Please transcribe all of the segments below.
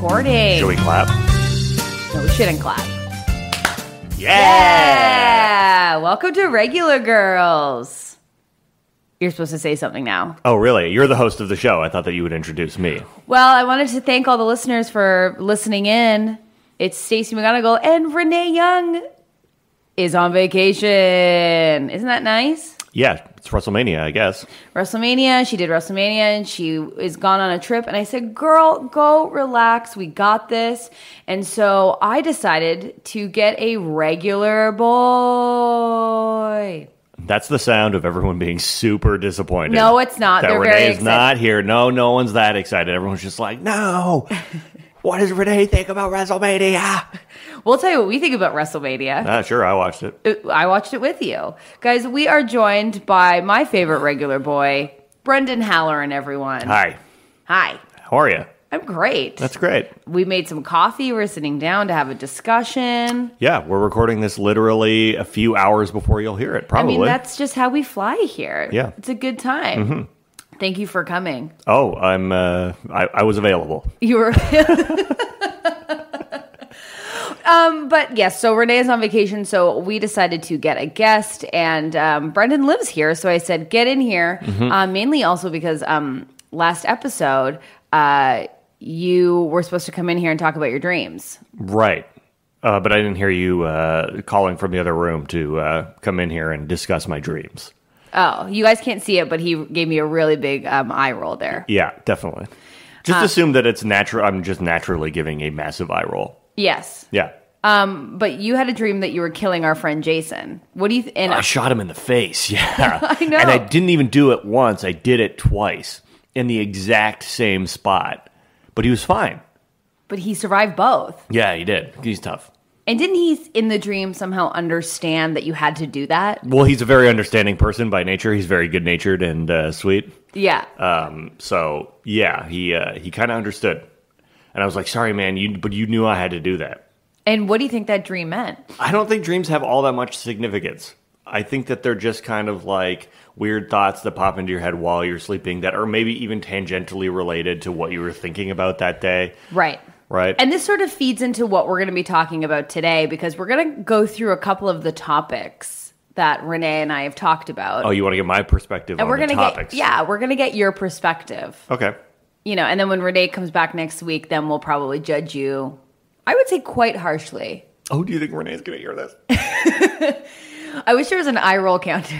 recording. Should we clap? No, we shouldn't clap. Yeah! Welcome to Regular Girls. You're supposed to say something now. Oh, really? You're the host of the show. I thought that you would introduce me. Well, I wanted to thank all the listeners for listening in. It's Stacey McGunnigle, and Renee Young is on vacation. Isn't that nice? Yeah, it's WrestleMania, I guess. WrestleMania. She did WrestleMania, and she is gone on a trip. And I said, girl, go relax. We got this. And so I decided to get a regular boy. That's the sound of everyone being super disappointed. No, it's not. That They're Renee very is excited. not here. No one's that excited. Everyone's just like, no. What does Renee think about WrestleMania? We'll tell you what we think about WrestleMania. Sure, I watched it. I watched it with you. Guys, we are joined by my favorite regular boy, Brendan Halloran, everyone. Hi. Hi. How are you? I'm great. That's great. We made some coffee. We're sitting down to have a discussion. Yeah, we're recording this literally a few hours before you'll hear it, probably. I mean, that's just how we fly here. Yeah. It's a good time. Mm-hmm. Thank you for coming. Oh, I was available. You were... But yes, so Renee is on vacation, so we decided to get a guest, and Brendan lives here, so I said, get in here, mainly also because last episode, you were supposed to come in here and talk about your dreams. Right. But I didn't hear you calling from the other room to come in here and discuss my dreams. Oh, you guys can't see it, but he gave me a really big eye roll there. Yeah, definitely. Just assume that it's natural. I'm just naturally giving a massive eye roll. Yes. Yeah. But you had a dream that you were killing our friend Jason. What do you think? I shot him in the face, yeah. I know. And I didn't even do it once. I did it twice in the exact same spot. But he was fine. But he survived both. Yeah, he did. He's tough. And didn't he, in the dream, somehow understand that you had to do that? Well, he's a very understanding person by nature. He's very good-natured and sweet. Yeah. So, yeah, he kind of understood. And I was like, sorry, man, but you knew I had to do that. And what do you think that dream meant? I don't think dreams have all that much significance. I think that they're just kind of like weird thoughts that pop into your head while you're sleeping that are maybe even tangentially related to what you were thinking about that day. Right. Right. And this sort of feeds into what we're going to be talking about today, because we're going to go through a couple of the topics that Renee and I have talked about. Oh, you want to get my perspective on the topics? We're going to get your perspective. Okay. You know, and then when Renee comes back next week, then we'll probably judge you, I would say, quite harshly. Oh, do you think Renee's going to hear this? I wish there was an eye roll counter.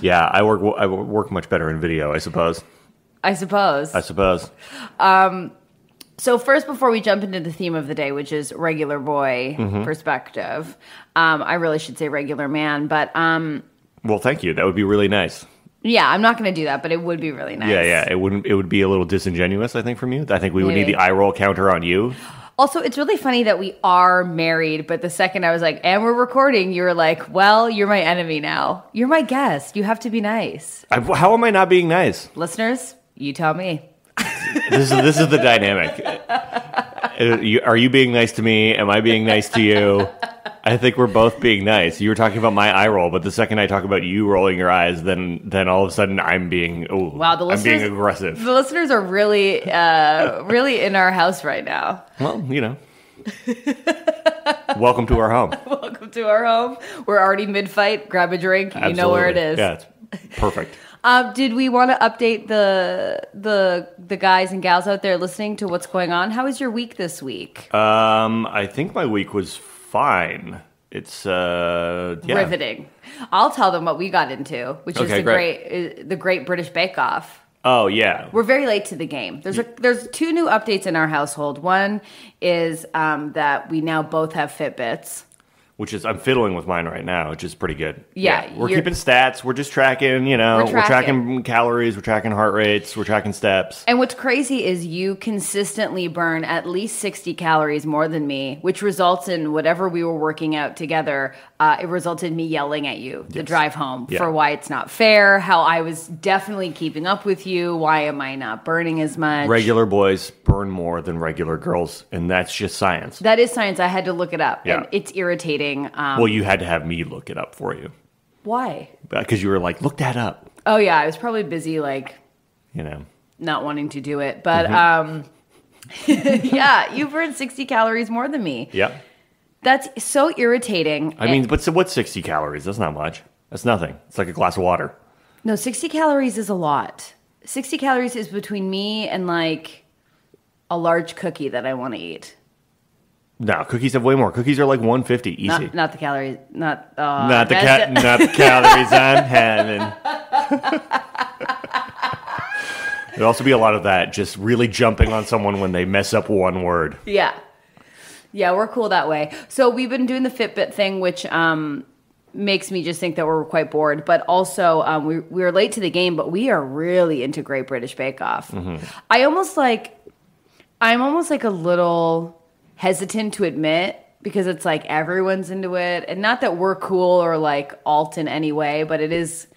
Yeah, I work much better in video, I suppose. I suppose. So first, before we jump into the theme of the day, which is regular boy perspective, I really should say regular man, but... well, thank you. That would be really nice. Yeah, I'm not going to do that, but it would be really nice. Yeah. It would be a little disingenuous, I think, from you. I think we would need the eye roll counter on you. Also, it's really funny that we are married, but the second I was like, and we're recording, you were like, well, you're my enemy now. You're my guest. You have to be nice. How am I not being nice? Listeners, you tell me. This is the dynamic. Are you being nice to me? Am I being nice to you? I think we're both being nice. You were talking about my eye roll, but the second I talk about you rolling your eyes, then all of a sudden I'm being I'm being aggressive. The listeners are really really in our house right now. Well, you know. Welcome to our home. Welcome to our home. We're already mid-fight. Grab a drink. Absolutely. You know where it is. Yeah, it's perfect. Did we want to update the guys and gals out there listening to what's going on? How was your week this week? I think my week was fine. It's riveting. I'll tell them what we got into, which is the Great British Bake Off. Oh yeah, we're very late to the game. There's two new updates in our household. One is that we now both have Fitbits. Which is, I'm fiddling with mine right now, which is pretty good. Yeah. We're keeping stats. We're just tracking, we're tracking calories. We're tracking heart rates. We're tracking steps. And what's crazy is you consistently burn at least 60 calories more than me, which results in whatever we were working out together. It resulted in me yelling at you the drive home for why it's not fair, how I was definitely keeping up with you. Why am I not burning as much? Regular boys burn more than regular girls, and that's just science. That is science. I had to look it up, and it's irritating. Well, you had to have me look it up for you. Why? Because you were like, look that up. Oh, yeah. I was probably busy, not wanting to do it. But yeah, you burn 60 calories more than me. Yeah. That's so irritating. I mean, but so what's 60 calories? That's not much. That's nothing. It's like a glass of water. No, 60 calories is a lot. 60 calories is between me and like a large cookie that I want to eat. No, cookies have way more. Cookies are like 150 easy. Not the calories. Not the calories I'm having. There'd also be a lot of that, just really jumping on someone when they mess up one word. Yeah. Yeah, we're cool that way. So we've been doing the Fitbit thing, which makes me just think that we're quite bored. But also, we were late to the game, but we are really into Great British Bake Off. Mm-hmm. I'm almost like a little hesitant to admit, because it's like everyone's into it. And not that we're cool or like alt in any way, but it's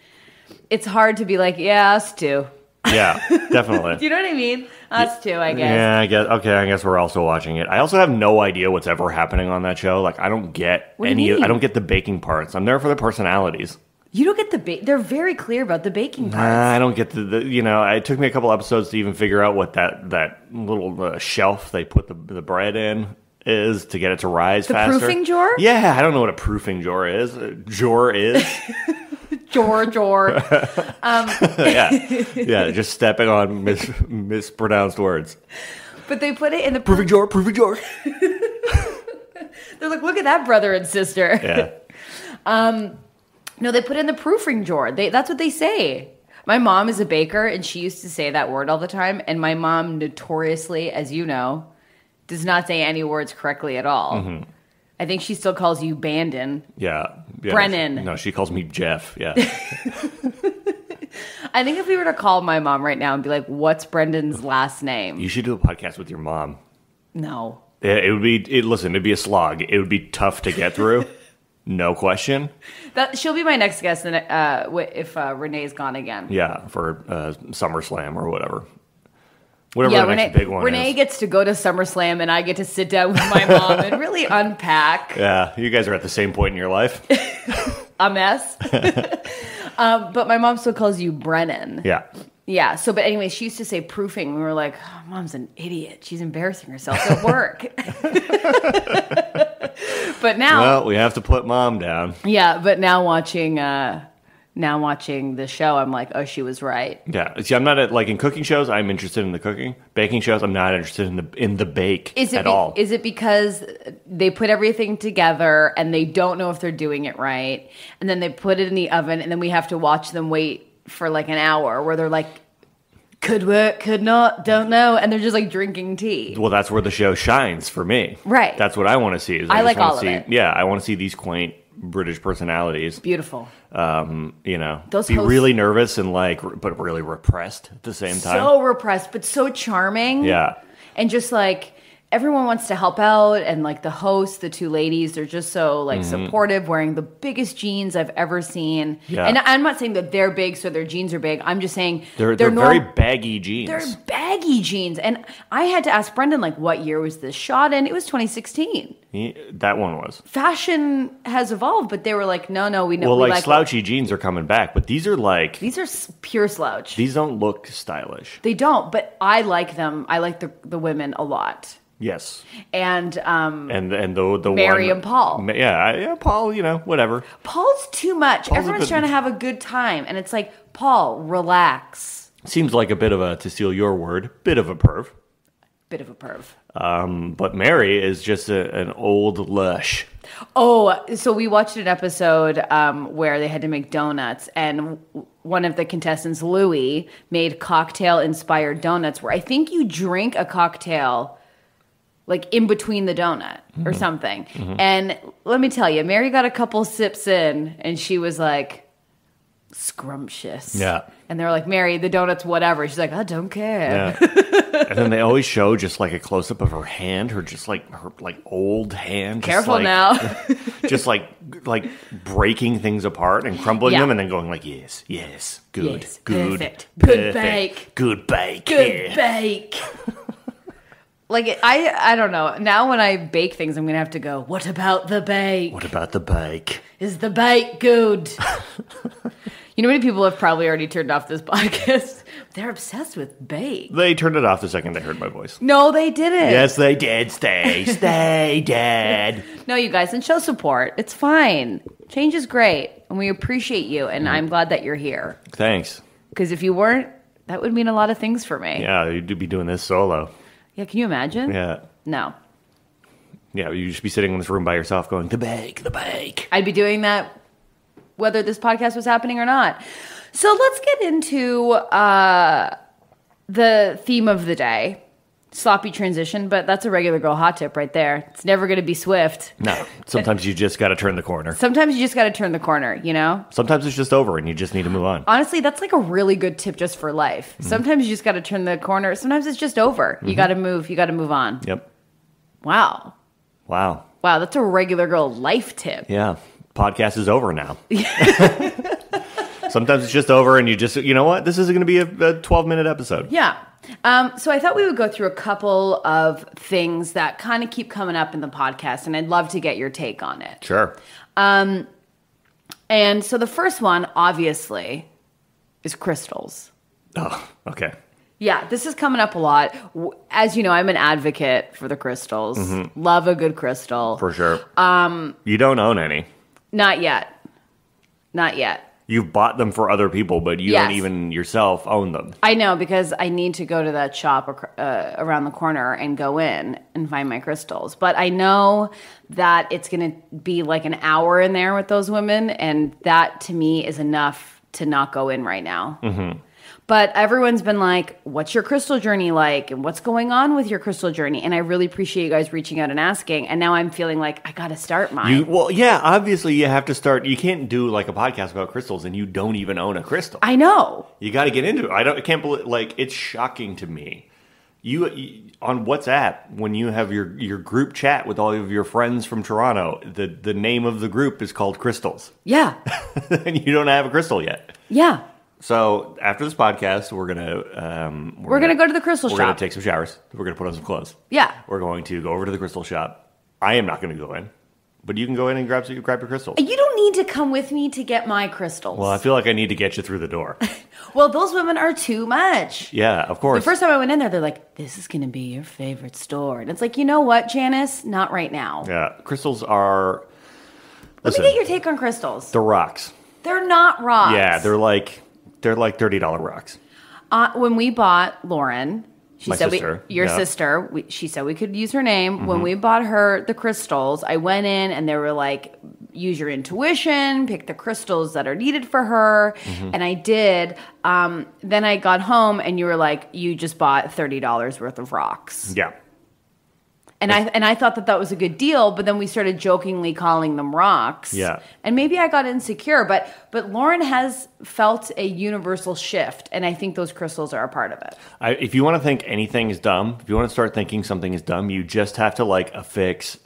hard to be like, yeah, us too. Yeah, definitely. Do you know what I mean? Us too, I guess. Yeah, I guess. Okay, I guess we're also watching it. I also have no idea what's ever happening on that show. Like, I don't get I don't get the baking parts. I'm there for the personalities. You don't get the they're very clear about the baking parts. I don't get the it took me a couple episodes to even figure out what that little shelf they put the bread in is to get it to rise faster. The proofing drawer? Yeah, I don't know what a proofing drawer is. Drawer is. Jor. Yeah, just stepping on mispronounced words. But they put it in the proofing drawer. They're like, look at that brother and sister. Yeah. No, they put it in the proofing drawer. That's what they say. My mom is a baker, and she used to say that word all the time. And my mom notoriously, as you know, does not say any words correctly at all. Mm-hmm. I think she still calls you Bandon. Yeah. Brennan. No, she calls me Jeff. Yeah. I think if we were to call my mom right now and be like, what's Brendan's last name? You should do a podcast with your mom. No. It would be, listen, it'd be a slog. It would be tough to get through. No question. She'll be my next guest if Renee's gone again. Yeah, for SummerSlam or whatever. Whatever the next big one Renee is. gets to go to SummerSlam, and I get to sit down with my mom and really unpack. Yeah, you guys are at the same point in your life. A mess. But my mom still calls you Brennan. Yeah. Yeah. So, but anyway, she used to say proofing. We were like, oh, Mom's an idiot. She's embarrassing herself at work. But now, well, we have to put Mom down. Yeah, but now watching the show, I'm like, oh, she was right. Yeah. See, I'm not in cooking shows. I'm interested in the cooking. Baking shows, I'm not interested in the bake at all. Is it because they put everything together and they don't know if they're doing it right, and then they put it in the oven, and then we have to watch them wait for like an hour where they're like, could work, could not, don't know, and they're just like drinking tea. Well, that's where the show shines for me. Right. That's what I want to see. I like all of it. Yeah, I want to see these quaint British personalities. Beautiful. Those be really nervous and but really repressed at the same time. So repressed, but so charming. Yeah. And just like everyone wants to help out, and like the hosts, the two ladies, they're just so like supportive, wearing the biggest jeans I've ever seen. Yeah. And I'm not saying that they're big, so their jeans are big. I'm just saying they're very baggy jeans. They're baggy jeans. And I had to ask Brendan, like, what year was this shot in? It was 2016. That one was. Fashion has evolved, but they were like, no, we know. Well, like slouchy jeans are coming back, but these are pure slouch. These don't look stylish. They don't, but I like them. I like the women a lot. Yes. And the Mary one, and Paul. Yeah, Paul, whatever. Paul's too much. Everyone's trying to have a good time, and it's like, Paul, relax. Seems like a bit of to steal your word, bit of a perv. Bit of a perv. But Mary is just an old lush. Oh, so we watched an episode where they had to make donuts, and one of the contestants, Louie, made cocktail-inspired donuts, where I think you drink a cocktail like in between the donut or something. Mm-hmm. And let me tell you, Mary got a couple sips in, and she was like, scrumptious. Yeah. And they're like, Mary, the donut's whatever. She's like, I don't care. Yeah. And then they always show just like a close-up of her hand, her old hand. Careful now. Just like breaking things apart and crumbling them, and then going like, yes, good, yes, good, perfect. Good bake. Good bake. Good bake. Like, I don't know. Now when I bake things, I'm going to have to go, what about the bake? What about the bake? Is the bake good? You know how many people have probably already turned off this podcast They're obsessed with bake. They turned it off the second they heard my voice. No, they didn't. Yes, they did. Stay dead. No, you guys, and show support. It's fine. Change is great, and we appreciate you, and I'm glad that you're here. Thanks. Because if you weren't, that would mean a lot of things for me. Yeah, you'd be doing this solo. Yeah, can you imagine? Yeah. No. Yeah, you'd just be sitting in this room by yourself going, the bake. I'd be doing that whether this podcast was happening or not. So let's get into the theme of the day. Sloppy transition, but that's a regular girl hot tip right there. It's never going to be swift. No, sometimes you just got to turn the corner. Sometimes you just got to turn the corner, you know? Sometimes it's just over and you just need to move on. Honestly, that's like a really good tip just for life. Mm-hmm. Sometimes you just got to turn the corner. Sometimes it's just over. Mm-hmm. You got to move. You got to move on. Yep. Wow, that's a regular girl life tip. Yeah. Podcast is over now. Sometimes it's just over and you know what? This is going to be a 12-minute episode. Yeah. So I thought we would go through a couple of things that kind of keep coming up in the podcast, and I'd love to get your take on it. Sure. And so the first one, obviously, is crystals. Oh, okay. Yeah, this is coming up a lot. As you know, I'm an advocate for the crystals. Mm-hmm. Love a good crystal. For sure. You don't own any. Not yet. You've bought them for other people, but you don't even yourself own them. I know, because I need to go to that shop around the corner and go in and find my crystals. But I know that it's going to be like an hour in there with those women, and that to me is enough to not go in right now. Mm-hmm. But everyone's been like, what's your crystal journey like? And what's going on with your crystal journey? And I really appreciate you guys reaching out and asking. And now I'm feeling like I got to start mine. Obviously you have to start. You can't do like a podcast about crystals and you don't even own a crystal. I know. You got to get into it. I can't believe, like, it's shocking to me. You on WhatsApp, when you have your group chat with all of your friends from Toronto, the name of the group is called Crystals. Yeah. And you don't have a crystal yet. Yeah. So after this podcast, we're gonna go to the crystal shop. We're gonna take some showers. We're gonna put on some clothes. Yeah. We're going to go over to the crystal shop. I am not gonna go in, but you can go in and grab your crystals. You don't need to come with me to get my crystals. Well, I feel like I need to get you through the door. Well, those women are too much. Yeah, of course. The first time I went in there, they're like, "This is gonna be your favorite store," and it's like, you know what, Janice? Not right now. Yeah, crystals are. Let me get your take on crystals. They're rocks. They're not rocks. Yeah, they're like $30 rocks. When we bought Lauren, she said sister. Your sister, she said we could use her name. Mm-hmm. When we bought her the crystals, I went in and they were like, use your intuition, pick the crystals that are needed for her. Mm-hmm. And I did. Then I got home and you were like, you just bought $30 worth of rocks. Yeah. And I thought that was a good deal, but then we started jokingly calling them rocks. Yeah. And maybe I got insecure, but Lauren has felt a universal shift, and I think those crystals are a part of it. If you want to think anything is dumb, if you want to start thinking something is dumb, you just have to affix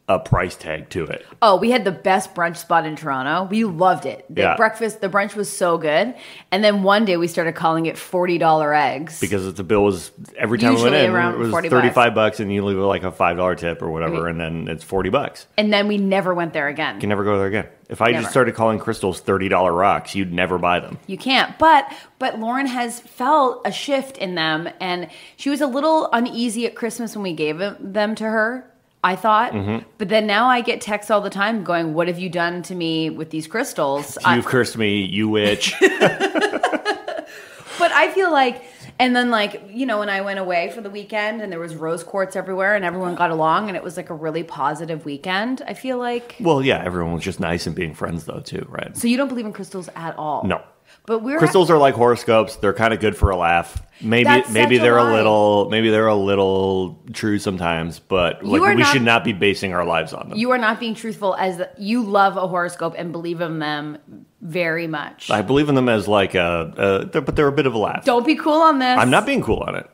a price tag to it. Oh, we had the best brunch spot in Toronto. We loved it. The brunch was so good. And then one day we started calling it $40 eggs. Because the bill was, every time usually we went in, around it was $35 and you leave like a $5 tip or whatever, and then it's $40. And then we never went there again. You can never go there again. If I just started calling crystals $30 rocks, you'd never buy them. You can't. But Lauren has felt a shift in them, and she was a little uneasy at Christmas when we gave them to her, I thought. Mm-hmm. But then now I get texts all the time going, what have you done to me with these crystals? You've cursed me, you witch. But I feel like, and then when I went away for the weekend and there was rose quartz everywhere and everyone got along and it was like a really positive weekend, I feel like. Well, yeah, everyone was just nice and being friends though too, right? So you don't believe in crystals at all? No. But crystals are like horoscopes. They're kind of good for a laugh. Maybe they're a little true sometimes, but we should not be basing our lives on them. You are not being truthful, as you love a horoscope and believe in them very much. I believe in them as but they're a bit of a laugh. Don't be cool on this. I'm not being cool on it.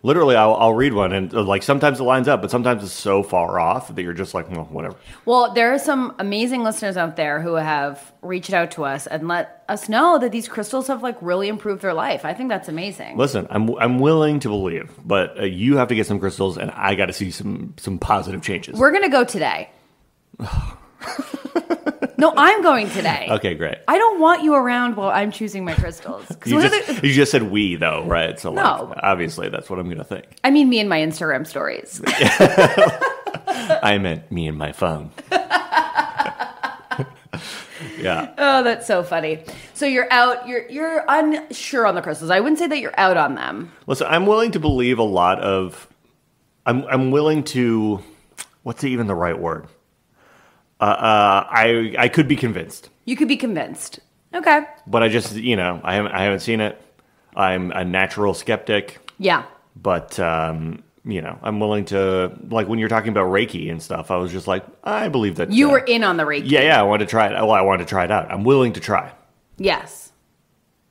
Literally, I'll read one, and sometimes it lines up, but sometimes it's so far off that you're just like, well, whatever. Well, there are some amazing listeners out there who have reached out to us and let us know that these crystals have really improved their life. I think that's amazing. Listen, I'm willing to believe, but you have to get some crystals, and I got to see some positive changes. We're gonna go today. No, I'm going today. Okay, great. I don't want you around while I'm choosing my crystals. You just said we, though, right? So, No. obviously, that's what I'm going to think. I mean me and my Instagram stories. I meant me and my phone. Yeah. Oh, that's so funny. So you're out. You're unsure on the crystals. I wouldn't say that you're out on them. Listen, I'm willing to believe a lot of. I'm willing to. What's even the right word? I could be convinced. You could be convinced. Okay. But I just, I haven't seen it. I'm a natural skeptic. Yeah. But I'm willing to, like, when you're talking about Reiki and stuff, I was just like, I believe that. You were in on the Reiki. Yeah, I wanted to try it. Well, I wanted to try it out. I'm willing to try. Yes.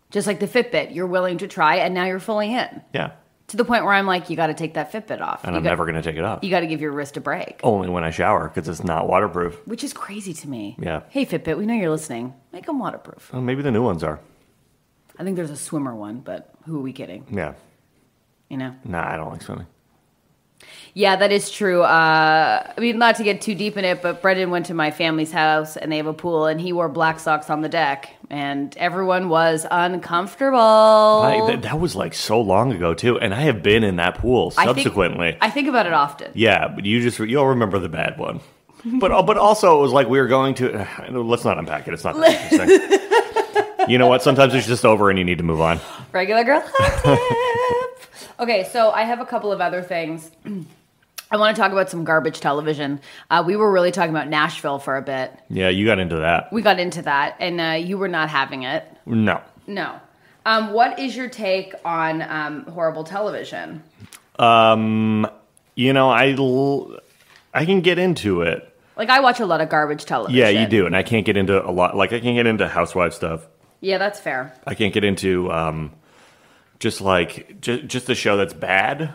Just like the Fitbit, you're willing to try, and now you're fully in. Yeah. To the point where I'm like, you got to take that Fitbit off. And I'm never going to take it off. You got to give your wrist a break. Only when I shower, because it's not waterproof. Which is crazy to me. Yeah. Hey, Fitbit, we know you're listening. Make them waterproof. Well, maybe the new ones are. I think there's a swimmer one, but who are we kidding? Yeah. Nah, I don't like swimming. Yeah, that is true. I mean, not to get too deep in it, but Brendan went to my family's house, and they have a pool, and he wore black socks on the deck, and everyone was uncomfortable. That was like so long ago, too, and I have been in that pool subsequently. I think about it often. Yeah, but you'll remember the bad one. But also, it was like we were going to... let's not unpack it. It's not that interesting. You know what? Sometimes it's just over, and you need to move on. Regular girl hot tip. Okay, so I have a couple of other things. I want to talk about some garbage television. We were really talking about Nashville for a bit. Yeah, you got into that. We got into that, and you were not having it. No. What is your take on horrible television? I can get into it. Like, I watch a lot of garbage television. Yeah, you do, and I can't get into a lot. Like, I can't get into housewife stuff. Yeah, that's fair. I can't get into just a show that's bad.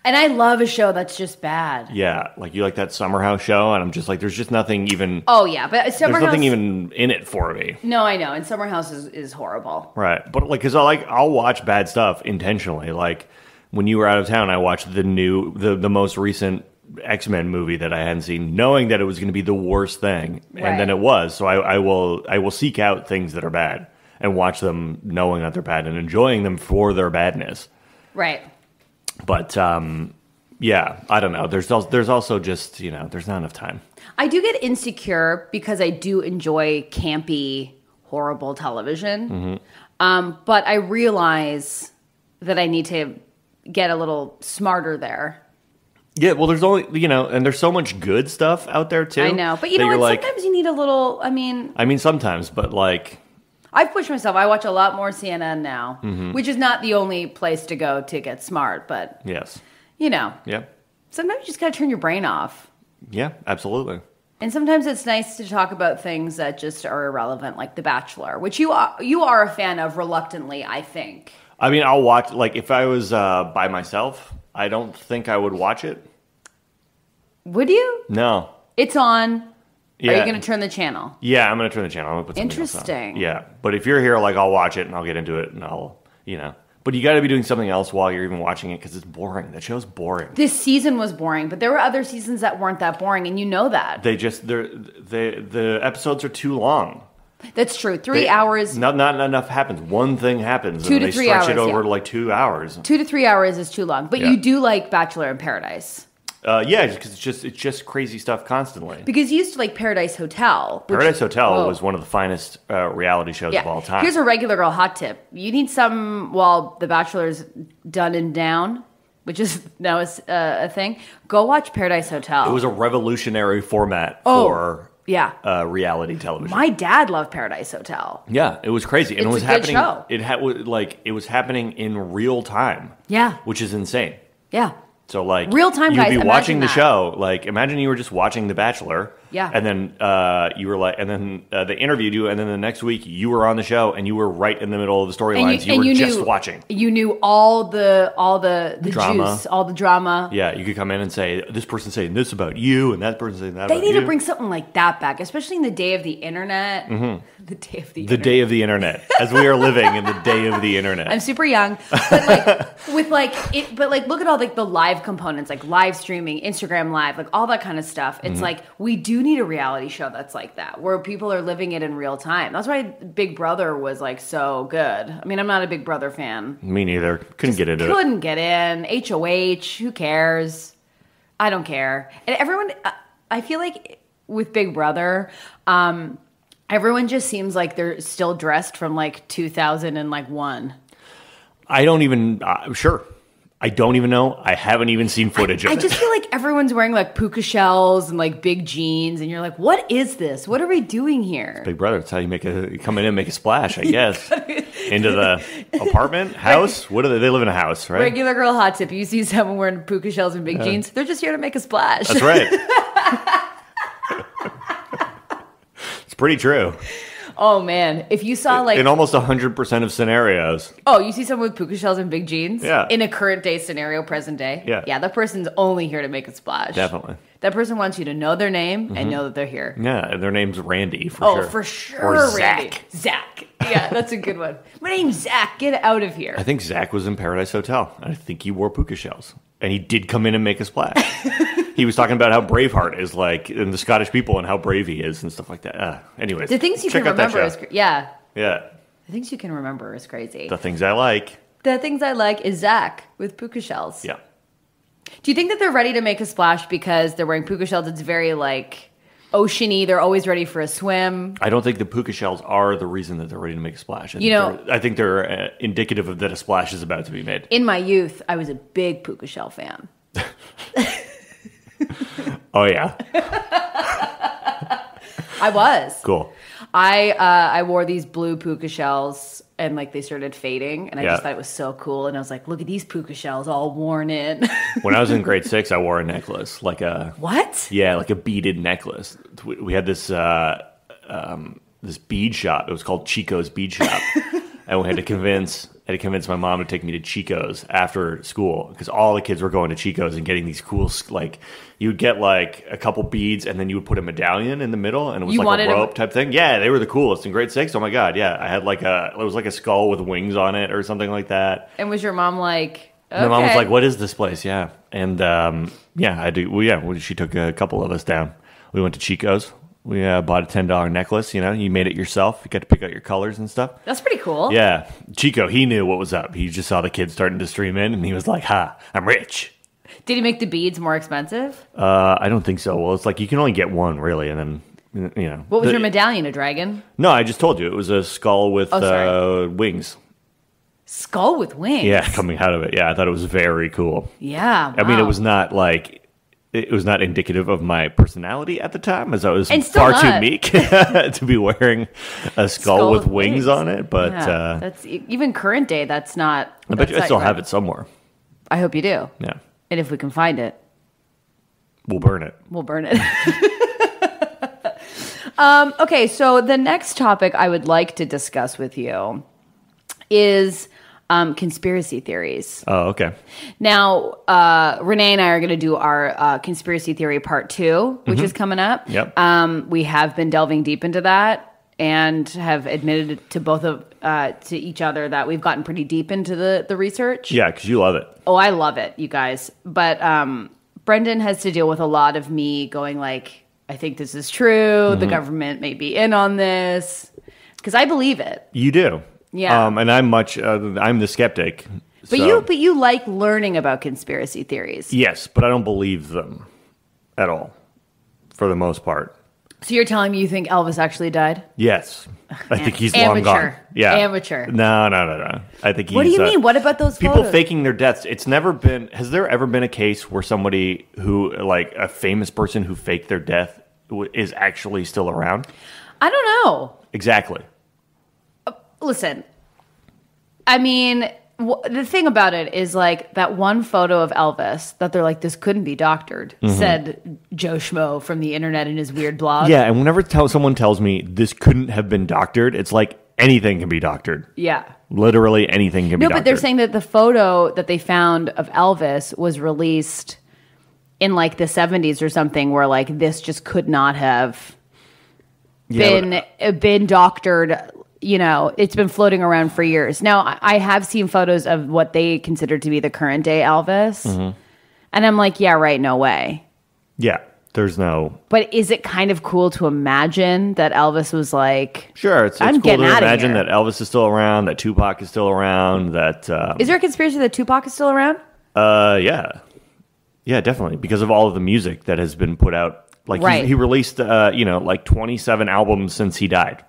And I love a show that's just bad. Yeah, like you like that Summer House show, and I'm just like, there's just nothing even. Oh yeah, but there's nothing even in it for me. No, I know, and Summer House is horrible. Right, but like, cause I'll watch bad stuff intentionally. Like when you were out of town, I watched the most recent X-Men movie that I hadn't seen, knowing that it was going to be the worst thing, and then it was. So I will seek out things that are bad and watch them, knowing that they're bad and enjoying them for their badness. Right. But, yeah, I don't know. There's also just, there's not enough time. I do get insecure because I do enjoy campy, horrible television. Mm-hmm. But I realize that I need to get a little smarter there. Yeah, well, there's only, and there's so much good stuff out there, too. I know. But sometimes you need a little, I mean, sometimes, but like... I've pushed myself. I watch a lot more CNN now, which is not the only place to go to get smart, but... Yes. Yeah. Sometimes you just got to turn your brain off. Yeah, absolutely. And sometimes it's nice to talk about things that just are irrelevant, like The Bachelor, which you are a fan of reluctantly, I think. I mean, I'll watch, like, if I was by myself, I don't think I would watch it. Would you? No. It's on... Yeah. Are you going to turn the channel? Yeah, I'm going to turn the channel. I'm going to put something Interesting. else on. Yeah, but if you're here, like, I'll watch it and I'll get into it and I'll, But you got to be doing something else while you're even watching it because it's boring. That show's boring. This season was boring, but there were other seasons that weren't that boring, and you know that. The episodes are too long. That's true. 3 hours. Not enough happens. One thing happens. 2 to 3 hours. They stretch it over to like 2 hours. 2 to 3 hours is too long. But you do like Bachelor in Paradise. Yeah, because it's just crazy stuff constantly. Because you used to like Paradise Hotel. Paradise Hotel was one of the finest reality shows of all time. Here's a regular girl hot tip. You need some, while The Bachelor's done and down, which is now a thing, go watch Paradise Hotel. It was a revolutionary format for reality television. My dad loved Paradise Hotel. Yeah, it was crazy. And it's it was a happening. Good show. It was happening in real time. Yeah. Which is insane. Yeah. So, like, real time, guys. You'd be watching the show. Like, imagine you were just watching The Bachelor. Yeah. And then you were like, and then they interviewed you, and then the next week you were on the show, and you were right in the middle of the storylines. You were just watching. You knew all the drama. Juice, all the drama. Yeah, you could come in and say, this person's saying this about you, and that person's saying that about you. They need to bring something like that back, especially in the day of the internet. Mm-hmm. The day of the internet. The day of the internet, as we are living in the day of the internet. I'm super young, but look at all like the live components, like live streaming, Instagram Live, like all that kind of stuff. It's like we do need a reality show that's like that, where people are living it in real time. That's why Big Brother was like so good. I mean, I'm not a Big Brother fan. Me neither. Couldn't get into it. Couldn't get in. HOH. Who cares? I don't care. And everyone, I feel like with Big Brother, everyone just seems like they're still dressed from like 2001. I don't even, sure. I don't even know. I haven't even seen footage of it. I just feel like everyone's wearing like puka shells and like big jeans, and you're like, what is this? What are we doing here? Big Brother, it's how you come in and make a splash, I guess. Into the apartment, house. What are they? They live in a house, right? Regular girl hot tip. You see someone wearing puka shells and big jeans, they're just here to make a splash. That's right. It's pretty true. Oh man, if you saw like in almost 100% of scenarios. Oh, you see someone with puka shells and big jeans? Yeah. In a current day scenario, present day? Yeah. Yeah, that person's only here to make a splash. Definitely. That person wants you to know their name and know that they're here. Yeah, and their name's Randy for sure. Oh, for sure, or Randy. Zach. Zach. Yeah, that's a good one. My name's Zach. Get out of here. I think Zach was in Paradise Hotel. I think he wore puka shells. And he did come in and make a splash. He was talking about how Braveheart is like, and the Scottish people and how brave he is and stuff like that. Anyways, the things you can remember is yeah. The things you can remember is crazy. The things I like. The things I like is Zach with puka shells. Yeah. Do you think that they're ready to make a splash because they're wearing puka shells? It's very like oceany. They're always ready for a swim. I don't think the puka shells are the reason that they're ready to make a splash. I think they're indicative of that a splash is about to be made. In my youth, I was a big puka shell fan. Oh yeah. I was. Cool. I wore these blue puka shells and like they started fading and I just thought it was so cool and I was like, look at these puka shells all worn in. When I was in grade 6, I wore a necklace, like a what? Yeah, like a beaded necklace. We had this this bead shop. It was called Chico's Bead Shop, and we had to convince my mom to take me to Chico's after school because all the kids were going to Chico's and getting these cool, like, you would get like a couple beads and then you would put a medallion in the middle and it was like a rope type thing. Yeah, they were the coolest in grade 6. Oh my God. Yeah. I had it was like a skull with wings on it or something like that. And was your mom like, okay. My mom was like, what is this place? Yeah. And I do. Well, yeah, she took a couple of us down. We went to Chico's. We bought a $10 necklace. You know, you made it yourself. You got to pick out your colors and stuff. That's pretty cool. Yeah. Chico, he knew what was up. He just saw the kids starting to stream in, and he was like, ha, I'm rich. Did he make the beads more expensive? I don't think so. Well, it's like you can only get one, really, and then, you know. What was your medallion, a dragon? No, I just told you. It was a skull with wings. Skull with wings? Yeah, coming out of it. Yeah, I thought it was very cool. Yeah, wow. I mean, it was not like... It was not indicative of my personality at the time, as I was far too meek to be wearing a skull with wings on it. But that's even current day. That's not. I bet you I still have it somewhere. I hope you do. Yeah, and if we can find it, we'll burn it. We'll burn it. Okay, so the next topic I would like to discuss with you is conspiracy theories. Oh, okay. Now, Renee and I are going to do our conspiracy theory part 2, which is coming up. Yep. We have been delving deep into that and have admitted to both of to each other that we've gotten pretty deep into the research. Yeah, because you love it. Oh, I love it, you guys. But Brendan has to deal with a lot of me going like, I think this is true. The government may be in on this. Because I believe it. You do. Yeah. And I'm the skeptic. But you like learning about conspiracy theories. Yes, but I don't believe them at all, for the most part. So you're telling me you think Elvis actually died? Yes. I think he's long gone. Yeah. Amateur. No. I think he's... What do you mean? What about those people photos? faking their deaths? It's never been... Has there ever been a case where somebody who, like a famous person who faked their death is actually still around? I don't know. Exactly. Listen, I mean, the thing about it is like that one photo of Elvis that they're like, this couldn't be doctored, said Joe Schmo from the internet in his weird blog. Yeah, and whenever someone tells me this couldn't have been doctored, it's like anything can be doctored. Yeah. Literally anything can be doctored. No, but they're saying that the photo that they found of Elvis was released in like the 70s or something where like this just could not have been doctored. You know, it's been floating around for years. Now, I have seen photos of what they consider to be the current day Elvis. And I'm like, yeah, right, no way. Yeah. There's no... But is it kind of cool to imagine that Elvis was like... Sure, it's I'm cool to getting imagine that Elvis is still around, that Tupac is still around, that... Is there a conspiracy that Tupac is still around? Yeah. Yeah, definitely. Because of all of the music that has been put out. Like, he released, 27 albums since he died.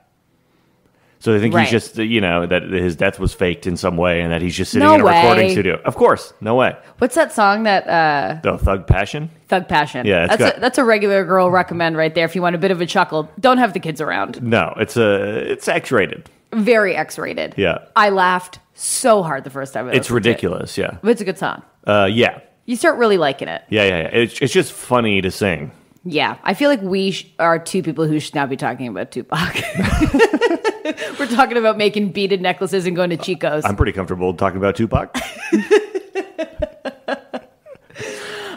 So I think he's just, that his death was faked in some way and that he's just sitting in a recording studio. Of course. No way. What's that song that... The Thug Passion? Thug Passion. Yeah. That's a regular girl recommend right there if you want a bit of a chuckle. Don't have the kids around. No, it's X-rated. Very X-rated. Yeah. I laughed so hard the first time I listened It's ridiculous, yeah. But it's a good song. Yeah. You start really liking it. Yeah. It's just funny to sing. Yeah. I feel like we are two people who should not be talking about Tupac. We're talking about making beaded necklaces and going to Chico's. I'm pretty comfortable talking about Tupac.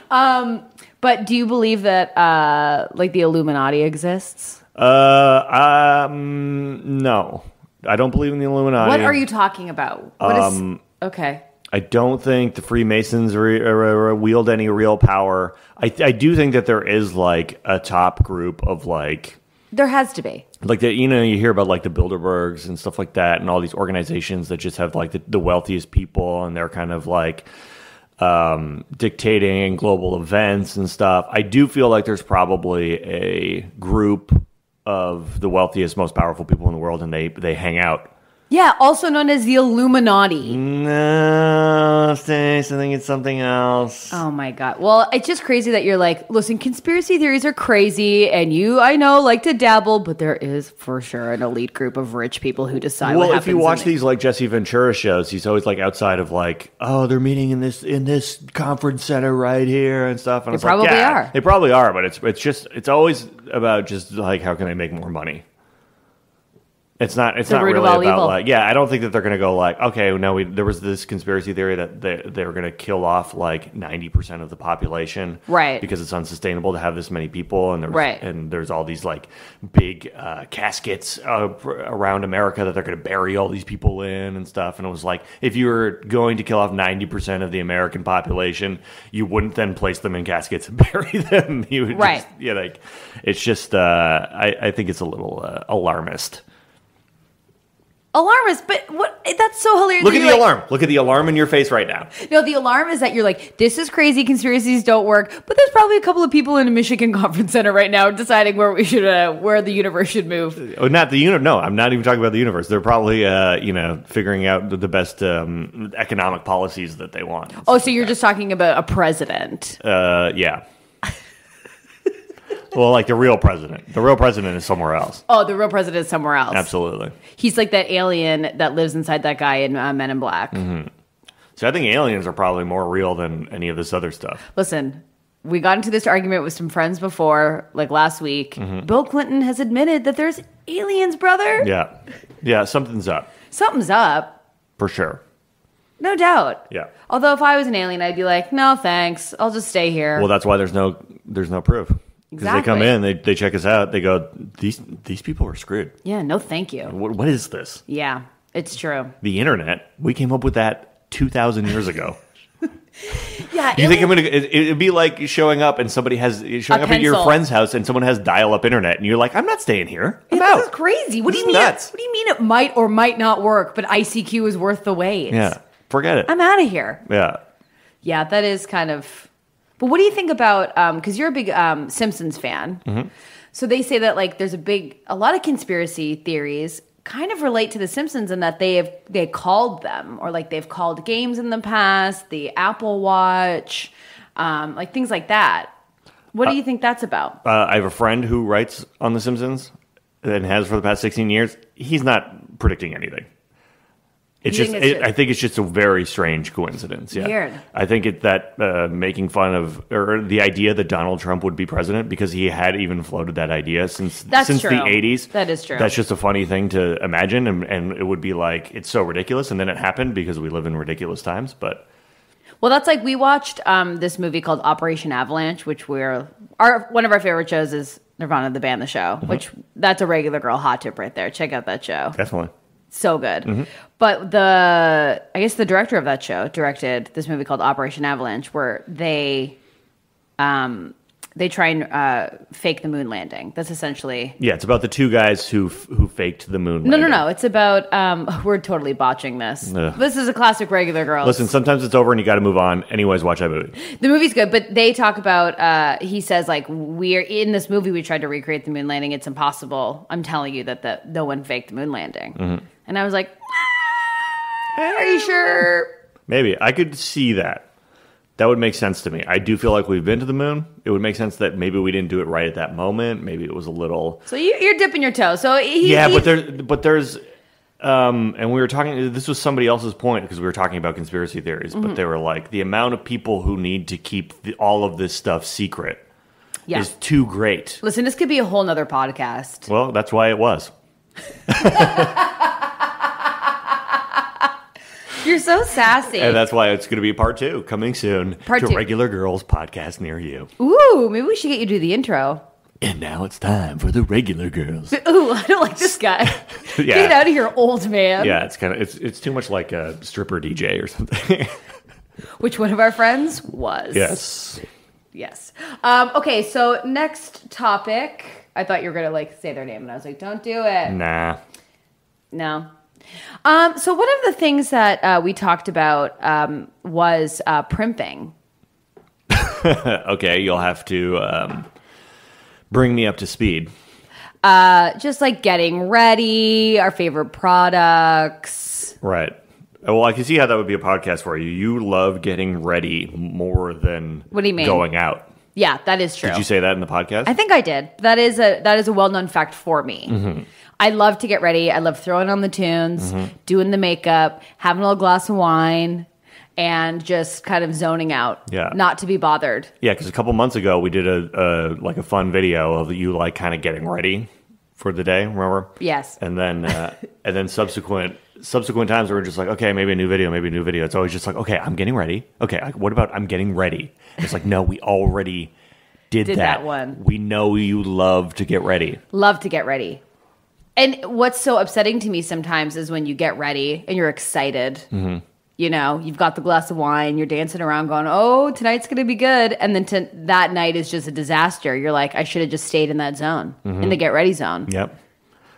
But do you believe that the Illuminati exists? No. I don't believe in the Illuminati. What are you talking about? Okay. I don't think the Freemasons wield any real power. I do think that there is like a top group of like... There has to be. Like, you hear about like the Bilderbergs and stuff like that and all these organizations that just have like the wealthiest people and they're kind of like dictating global events and stuff. I do feel like there's probably a group of the wealthiest, most powerful people in the world and they hang out. Yeah, also known as the Illuminati. No, Stacey, I think it's something else. Oh my God. Well, it's just crazy that you're like, listen, conspiracy theories are crazy, and you, I know, like to dabble, but there is for sure an elite group of rich people who decide what happens. Well, if you watch these like Jesse Ventura shows, he's always like outside of like, oh, they're meeting in this conference center right here and stuff. And they probably are. They probably are, but it's always about just like how can they make more money. It's not really about evil. like, I don't think that they're going to go like, okay, no, there was this conspiracy theory that they were going to kill off like 90% of the population. Right. Because it's unsustainable to have this many people. And there's all these like big caskets around America that they're going to bury all these people in and stuff. And it was like, if you were going to kill off 90% of the American population, you wouldn't then place them in caskets and bury them. You would it's just, I think it's a little alarmist. Alarmist, but what? That's so hilarious. Look at the alarm. Look at the alarm in your face right now. No, the alarm is that you're like, this is crazy. Conspiracies don't work. But there's probably a couple of people in a Michigan conference center right now deciding where we should, where the universe should move. Not the universe. No, I'm not even talking about the universe. They're probably, figuring out the best economic policies that they want. Oh, so you're just talking about a president? Yeah. Well, like the real president. The real president is somewhere else. Oh, the real president is somewhere else. Absolutely. He's like that alien that lives inside that guy in Men in Black. Mm-hmm. So I think aliens are probably more real than any of this other stuff. Listen, we got into this argument with some friends before, like last week. Mm-hmm. Bill Clinton has admitted that there's aliens, brother. Yeah. Yeah, something's up. Something's up. For sure. No doubt. Yeah. Although if I was an alien, I'd be like, no, thanks. I'll just stay here. Well, that's why there's no proof. Because they come in, they check us out, they go, these people are screwed. Yeah, no thank you. What is this? Yeah, it's true. The internet, we came up with that 2,000 years ago. Yeah. Do you think it'd be like showing up and somebody showing up at your friend's house and someone has dial-up internet and you're like, I'm not staying here. I'm out. This is crazy. What do you mean? Nuts. What do you mean it might or might not work, but ICQ is worth the wait? Yeah, forget it. I'm out of here. Yeah. Yeah, that is kind of... But what do you think about, because you're a big Simpsons fan, mm-hmm. So they say that like there's a lot of conspiracy theories kind of relate to the Simpsons in that they called them, or like they've called games in the past, the Apple Watch, like things like that. What do you think that's about? I have a friend who writes on The Simpsons and has for the past 16 years. He's not predicting anything. I think it's just a very strange coincidence. Yeah. Weird. I think that making fun of, or the idea that Donald Trump would be president, because he had even floated that idea since the 80s. That is true. That's just a funny thing to imagine, and it would be like, it's so ridiculous, and then it happened because we live in ridiculous times. But well, that's like we watched this movie called Operation Avalanche, which one of our favorite shows is Nirvana, the band, the show, mm-hmm. which that's a regular girl hot tip right there. Check out that show. Definitely. So good. Mm-hmm. But I guess the director of that show directed this movie called Operation Avalanche, where they They try and fake the moon landing. That's essentially... Yeah, it's about the two guys who faked the moon landing. No. It's about... we're totally botching this. Ugh. This is a classic Regular Girls. Listen, sometimes it's over and you got to move on. Anyways, watch that movie. The movie's good, but they talk about... he says, like, we're in this movie, we tried to recreate the moon landing. It's impossible. I'm telling you that no one faked the moon landing. Mm-hmm. And I was like, are you sure? Maybe. I could see that. That would make sense to me. I do feel like we've been to the moon. It would make sense that maybe we didn't do it right at that moment. Maybe it was a little... So you're dipping your toe. So but there's... and we were talking... This was somebody else's point because we were talking about conspiracy theories. Mm-hmm. But they were like, the amount of people who need to keep all of this stuff secret is too great. Listen, this could be a whole nother podcast. Well, that's why it was. You're so sassy. And that's why it's going to be part 2 coming soon to Regular Girls podcast near you. Ooh, maybe we should get you to do the intro. And now it's time for the Regular Girls. Ooh, I don't like this guy. Get out of here, old man. Yeah, it's kind of it's too much like a stripper DJ or something. Which one of our friends was? Yes. Okay, so next topic. I thought you were gonna like say their name, and I was like, don't do it. Nah. No. So one of the things that we talked about was primping. Okay, you'll have to bring me up to speed. Just like getting ready, our favorite products. Right. Well, I can see how that would be a podcast for you. You love getting ready more than what do you mean? Going out. Yeah, that is true. Did you say that in the podcast? I think I did. That is a well-known fact for me. Mm-hmm. I love to get ready. I love throwing on the tunes, doing the makeup, having a little glass of wine, and just kind of zoning out. Yeah. Not to be bothered. Yeah, because a couple months ago we did a fun video of you like kind of getting ready for the day. Remember? Yes. And then subsequent times we're just like, okay, maybe a new video. It's always just like, okay, I'm getting ready. Okay, what about I'm getting ready? And it's like, no, we already did that one. We know you love to get ready. Love to get ready. And what's so upsetting to me sometimes is when you get ready and you're excited. Mm-hmm. You know, you've got the glass of wine, you're dancing around going, oh, tonight's going to be good. And then that night is just a disaster. You're like, I should have just stayed in that zone, in the get ready zone. Yep.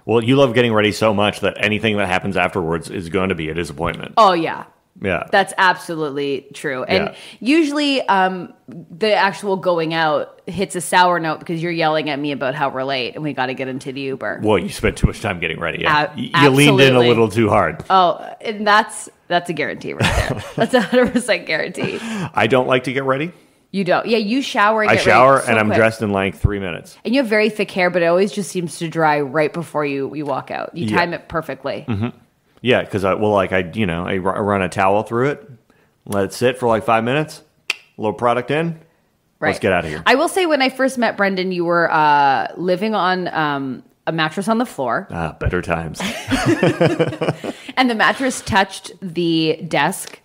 Well, you love getting ready so much that anything that happens afterwards is going to be a disappointment. Oh, yeah. Yeah. That's absolutely true. And usually the actual going out hits a sour note because you're yelling at me about how we're late and we got to get into the Uber. Well, you spent too much time getting ready. Yeah. You leaned in a little too hard. Oh, and that's a guarantee right there. That's 100% guarantee. I don't like to get ready. You don't? Yeah, you shower and get ready. I shower and I'm dressed in like 3 minutes. And you have very thick hair, but it always just seems to dry right before you walk out. You time it perfectly. Mm-hmm. Yeah, because I run a towel through it, let it sit for like 5 minutes, a little product in, let's get out of here. I will say when I first met Brendan, you were living on a mattress on the floor. Better times. And the mattress touched the desk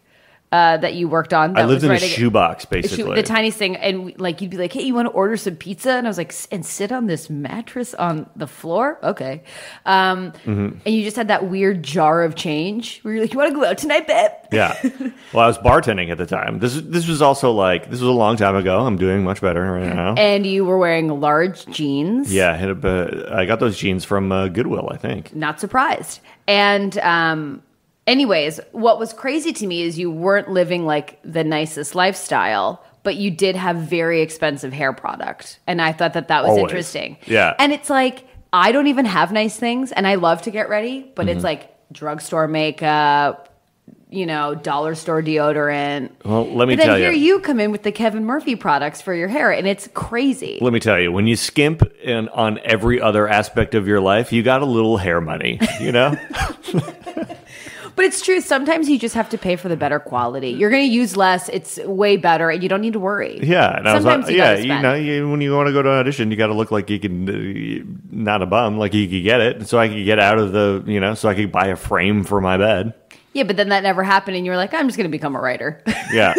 that you worked on. I lived in a shoebox, basically. The tiniest thing. And you'd be like, hey, you want to order some pizza? And I was like, and sit on this mattress on the floor? Okay. And you just had that weird jar of change where you're like, you want to go out tonight, babe? Yeah. Well, I was bartending at the time. This was also this was a long time ago. I'm doing much better right now. And you were wearing large jeans. Yeah. I got those jeans from Goodwill, I think. Not surprised. And, anyways, what was crazy to me is you weren't living like the nicest lifestyle, but you did have very expensive hair product. And I thought that was interesting. Yeah. And it's like, I don't even have nice things and I love to get ready, but it's like drugstore makeup, dollar store deodorant. Well, let me tell you. Then here you come in with the Kevin Murphy products for your hair and it's crazy. Let me tell you, when you skimp on every other aspect of your life, you got a little hair money, But it's true. Sometimes you just have to pay for the better quality. You're going to use less. It's way better, and you don't need to worry. Yeah. And sometimes when you want to go to an audition, you got to look like you can, not a bum, like you could get it. So I could get out of so I could buy a frame for my bed. Yeah, but then that never happened, and you were like, I'm just going to become a writer. Yeah.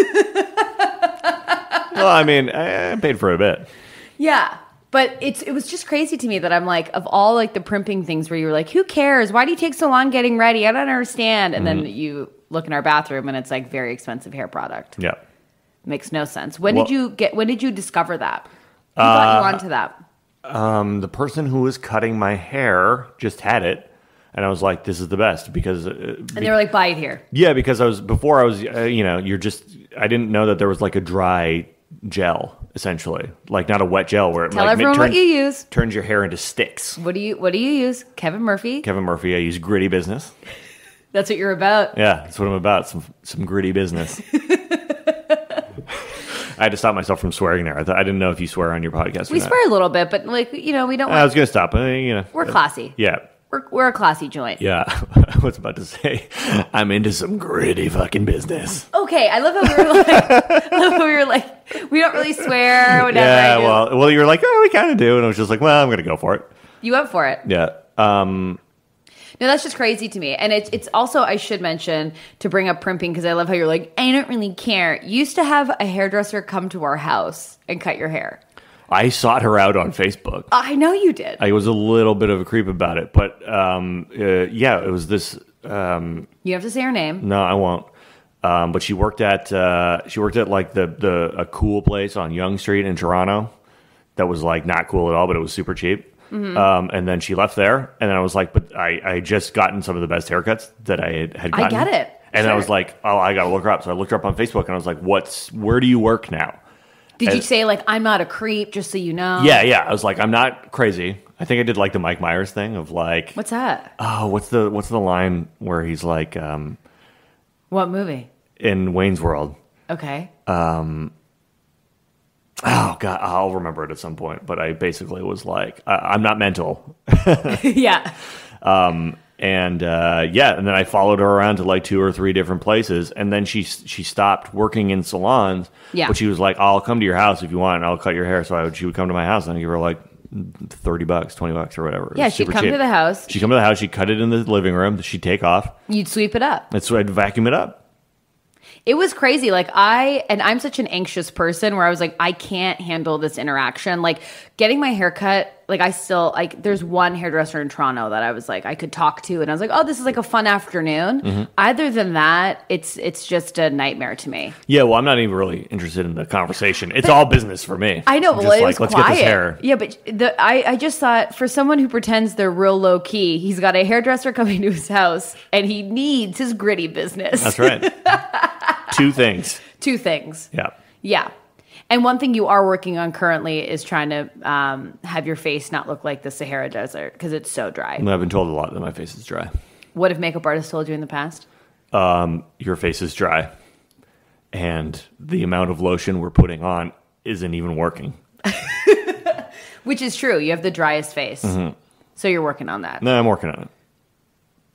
Well, I mean, I paid for it a bit. Yeah. But it was just crazy to me that I'm like, of all like the primping things where you were like, who cares? Why do you take so long getting ready? I don't understand. And then you look in our bathroom and it's like very expensive hair product. Yeah. Makes no sense. When did you discover that? Who got you onto that? The person who was cutting my hair just had it. And I was like, this is the best because... and they were like, buy it here. Yeah, because I didn't know that there was like a dry gel, essentially. Like not a wet gel where it Tell everyone what you use. Turns your hair into sticks. What do you use? Kevin Murphy? Kevin Murphy, I use gritty business. That's what you're about. Yeah, that's what I'm about. Some gritty business. I had to stop myself from swearing there. I didn't know if you swear on your podcast. We swear a little bit, but we don't. I was gonna stop. We're classy. Yeah. We're a classy joint. Yeah, I was about to say, I'm into some gritty fucking business. Okay, I love how we were like, we don't really swear or whatever. Yeah, well, you were like, oh, we kind of do, and I was just like, well, I'm gonna go for it. You went for it. Yeah. No, that's just crazy to me, and it's also, I should mention, to bring up primping, because I love how you're like, I don't really care. You used to have a hairdresser come to our house and cut your hair. I sought her out on Facebook. I know you did. I was a little bit of a creep about it, but it was this. You have to say her name. No, I won't. But she worked at like a cool place on Yonge Street in Toronto. That was like not cool at all, but it was super cheap. Mm-hmm. And then she left there, and then I was like, but I just gotten some of the best haircuts that I had gotten. I get it. And sure. I was like, oh, I gotta look her up. So I looked her up on Facebook, and I was like, where do you work now? Did you say, like, I'm not a creep, just so you know? Yeah. I was like, I'm not crazy. I think I did, like, the Mike Myers thing of, like... What's that? Oh, what's the line where he's like... what movie? In Wayne's World. Okay. Oh, God, I'll remember it at some point. But I basically was like, I'm not mental. Yeah. And then I followed her around to like 2 or 3 different places, and then she stopped working in salons. Yeah. But she was like, I'll come to your house if you want, and I'll cut your hair. So she would come to my house, and I'd give her like $30, $20 or whatever. Yeah, she'd come to the house. She'd come to the house. She'd cut it in the living room. She'd take off. You'd sweep it up. And so I'd vacuum it up. It was crazy. Like I'm such an anxious person where I was like, I can't handle this interaction. Like getting my hair cut, like I still, like there's one hairdresser in Toronto that I was like, I could talk to, and I was like, oh, this is like a fun afternoon. Mm-hmm. Other than that, it's just a nightmare to me. Yeah, well, I'm not even really interested in the conversation. It's all business for me. I know. Well, it was let's quiet. Get this hair. Yeah, but I just thought for someone who pretends they're real low key, he's got a hairdresser coming to his house, and he needs his gritty business. That's right. 2 things. 2 things. Yeah. Yeah. And one thing you are working on currently is trying to have your face not look like the Sahara Desert because it's so dry. I've been told a lot that my face is dry. What have makeup artists told you in the past? Your face is dry, and the amount of lotion we're putting on isn't even working. Which is true. You have the driest face. Mm-hmm. So you're working on that. No, I'm working on it.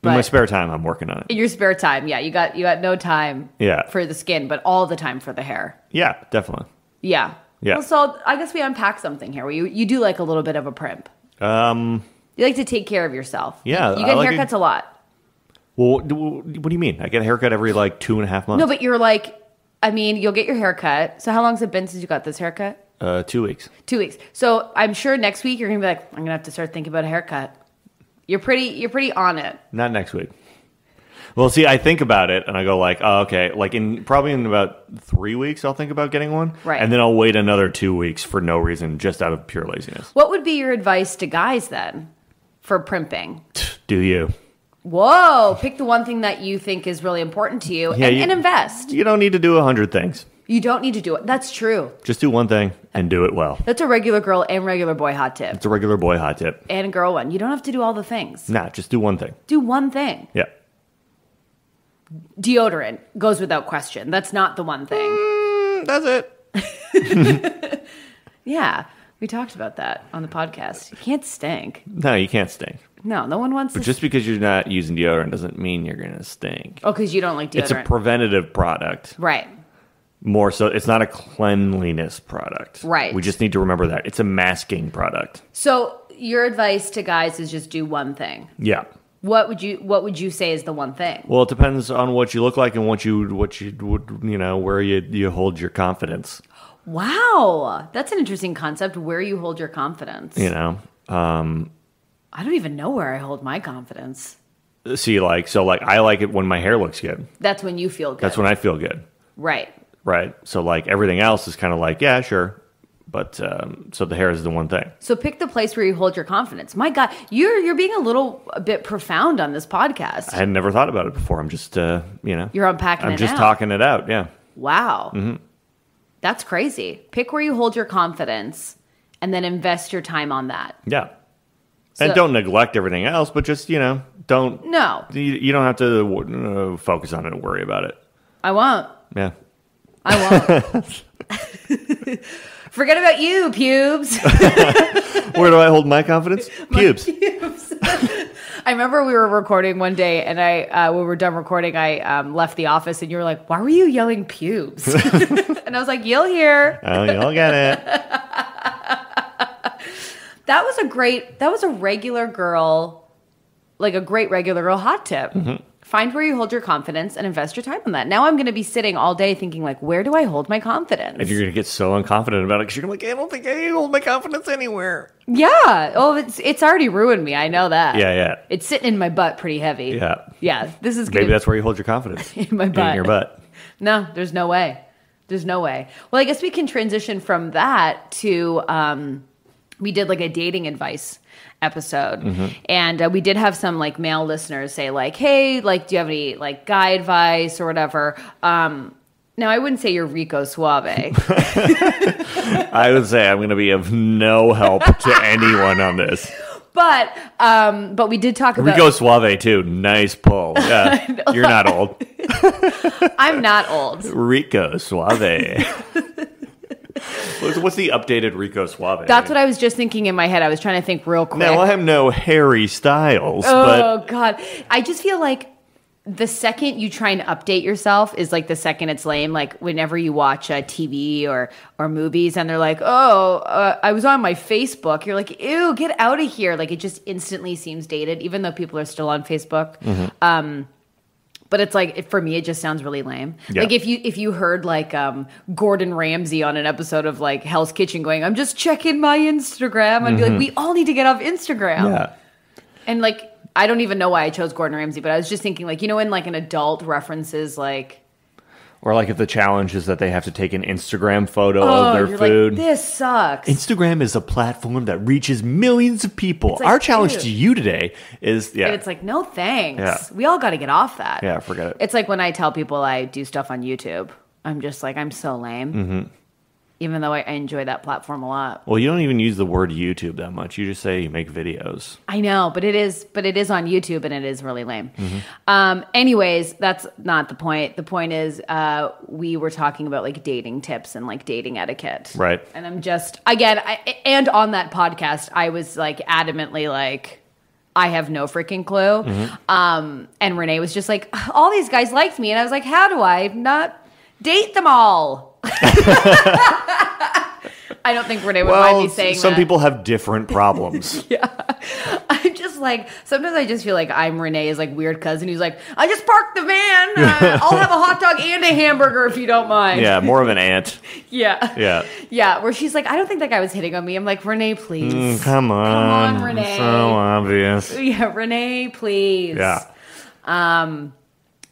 In my spare time, I'm working on it. In your spare time, yeah. You got no time for the skin, but all the time for the hair. Yeah, definitely. Yeah. Yeah. Well, so I guess we unpack something here. You do like a little bit of a primp. You like to take care of yourself. Yeah. You get haircuts a lot. Well, what do you mean? I get a haircut every like 2.5 months. No, but you're like, I mean, you'll get your haircut. So how long has it been since you got this haircut? 2 weeks. 2 weeks. So I'm sure next week you're gonna be like, I'm gonna have to start thinking about a haircut. You're pretty on it. Not next week. Well, see, I think about it and I go like, oh, okay, like probably in about 3 weeks, I'll think about getting one. Right. And then I'll wait another 2 weeks for no reason, just out of pure laziness. What would be your advice to guys then for primping? Do you? Whoa, pick the one thing that you think is really important to you, and invest. You don't need to do 100 things. You don't need to do it. That's true. Just do one thing and do it well. That's a regular girl and regular boy hot tip. It's a regular boy hot tip. And a girl one. You don't have to do all the things. Nah, just do one thing. Do one thing. Yeah. Deodorant goes without question. That's not the one thing. That's it. Yeah. We talked about that on the podcast. You can't stink. No, you can't stink. No one wants But just because you're not using deodorant doesn't mean you're going to stink. Oh, because you don't like deodorant. It's a preventative product. Right. More so, it's not a cleanliness product. Right. We just need to remember that. It's a masking product. So your advice to guys is just do one thing. Yeah. What would you say is the one thing? Well, it depends on what you look like and what you would, where you hold your confidence. Wow. That's an interesting concept, where you hold your confidence. I don't even know where I hold my confidence. See, I like it when my hair looks good. That's when you feel good. That's when I feel good. Right. Right. So, everything else is kind of like, yeah, sure. But so the hair is the one thing. So pick the place where you hold your confidence. My God, you're being a bit profound on this podcast. I had never thought about it before. I'm just, You're unpacking it I'm just out. talking it out, yeah. Wow. Mm-hmm. That's crazy. Pick where you hold your confidence and then invest your time on that. Yeah. And don't neglect everything else, but just, don't. No. You don't have to focus on it and worry about it. I won't. Yeah. I won't. Forget about you, pubes. Where do I hold my confidence? Pubes. I remember we were recording one day, and when we were done recording, I left the office, and you were like, "Why were you yelling pubes?" And I was like, "You'll hear." Oh, you'll get it. That was a regular girl, like a great regular girl hot tip. Mm-hmm. Find where you hold your confidence and invest your time on that. Now I'm going to be sitting all day thinking, like, where do I hold my confidence? And you're going to get so unconfident about it because you're going to be like, I don't think I can hold my confidence anywhere. Yeah. Oh, it's already ruined me. I know that. Yeah. It's sitting in my butt pretty heavy. Yeah. Yeah. This is Maybe that's where you hold your confidence. In my butt. In your butt. No, there's no way. There's no way. Well, I guess we can transition from that to we did like a dating advice episode. Mm-hmm. And we did have some like male listeners say like, hey, like, do you have any like guy advice or whatever? Now I wouldn't say you're Rico Suave. I would say I'm going to be of no help to anyone on this. But we did talk about Rico Suave too. Nice pull. Yeah. You're not old. I'm not old. Rico Suave. What's the updated Rico Suave? That's what I was just thinking in my head. I was trying to think real quick. Now, I am no Harry Styles. Oh, God. I just feel like the second you try and update yourself is like the second it's lame. Like whenever you watch TV or movies and they're like, I was on my Facebook. You're like, ew, get out of here. Like it just instantly seems dated, even though people are still on Facebook. Mm-hmm. But it's like, for me, it just sounds really lame. Yeah. Like if you heard like Gordon Ramsay on an episode of like Hell's Kitchen going, I'm just checking my Instagram. I'd be like, we all need to get off Instagram. Yeah. And like, I don't even know why I chose Gordon Ramsay, but I was just thinking like, when like an adult references like. Or like if the challenge is that they have to take an Instagram photo of their food. Like, this sucks. Instagram is a platform that reaches millions of people. Like, our challenge to you today is, And it's like, no thanks. Yeah. We all got to get off that. Yeah, forget it. It's like when I tell people I do stuff on YouTube. I'm just like, I'm so lame. Mm-hmm. Even though I enjoy that platform a lot. Well, you don't even use the word YouTube that much. You just say you make videos. I know, but it is on YouTube and it is really lame. Mm-hmm. Anyways, that's not the point. The point is we were talking about like dating tips and like dating etiquette. Right. And I'm just, again, and on that podcast, I was like adamantly like, I have no freaking clue. Mm-hmm. And Renee was just like, all these guys liked me. And I was like, how do I not date them all? I don't think Renee would mind me saying some people have different problems. Yeah. I'm just like, sometimes I just feel like I'm Renee's like weird cousin who's like, I just parked the van. I'll have a hot dog and a hamburger if you don't mind. Yeah, more of an aunt. Yeah. Where she's like, I don't think that guy was hitting on me. I'm like, Renee, please. Come on, Renee. It's so obvious. Yeah, Renee, please.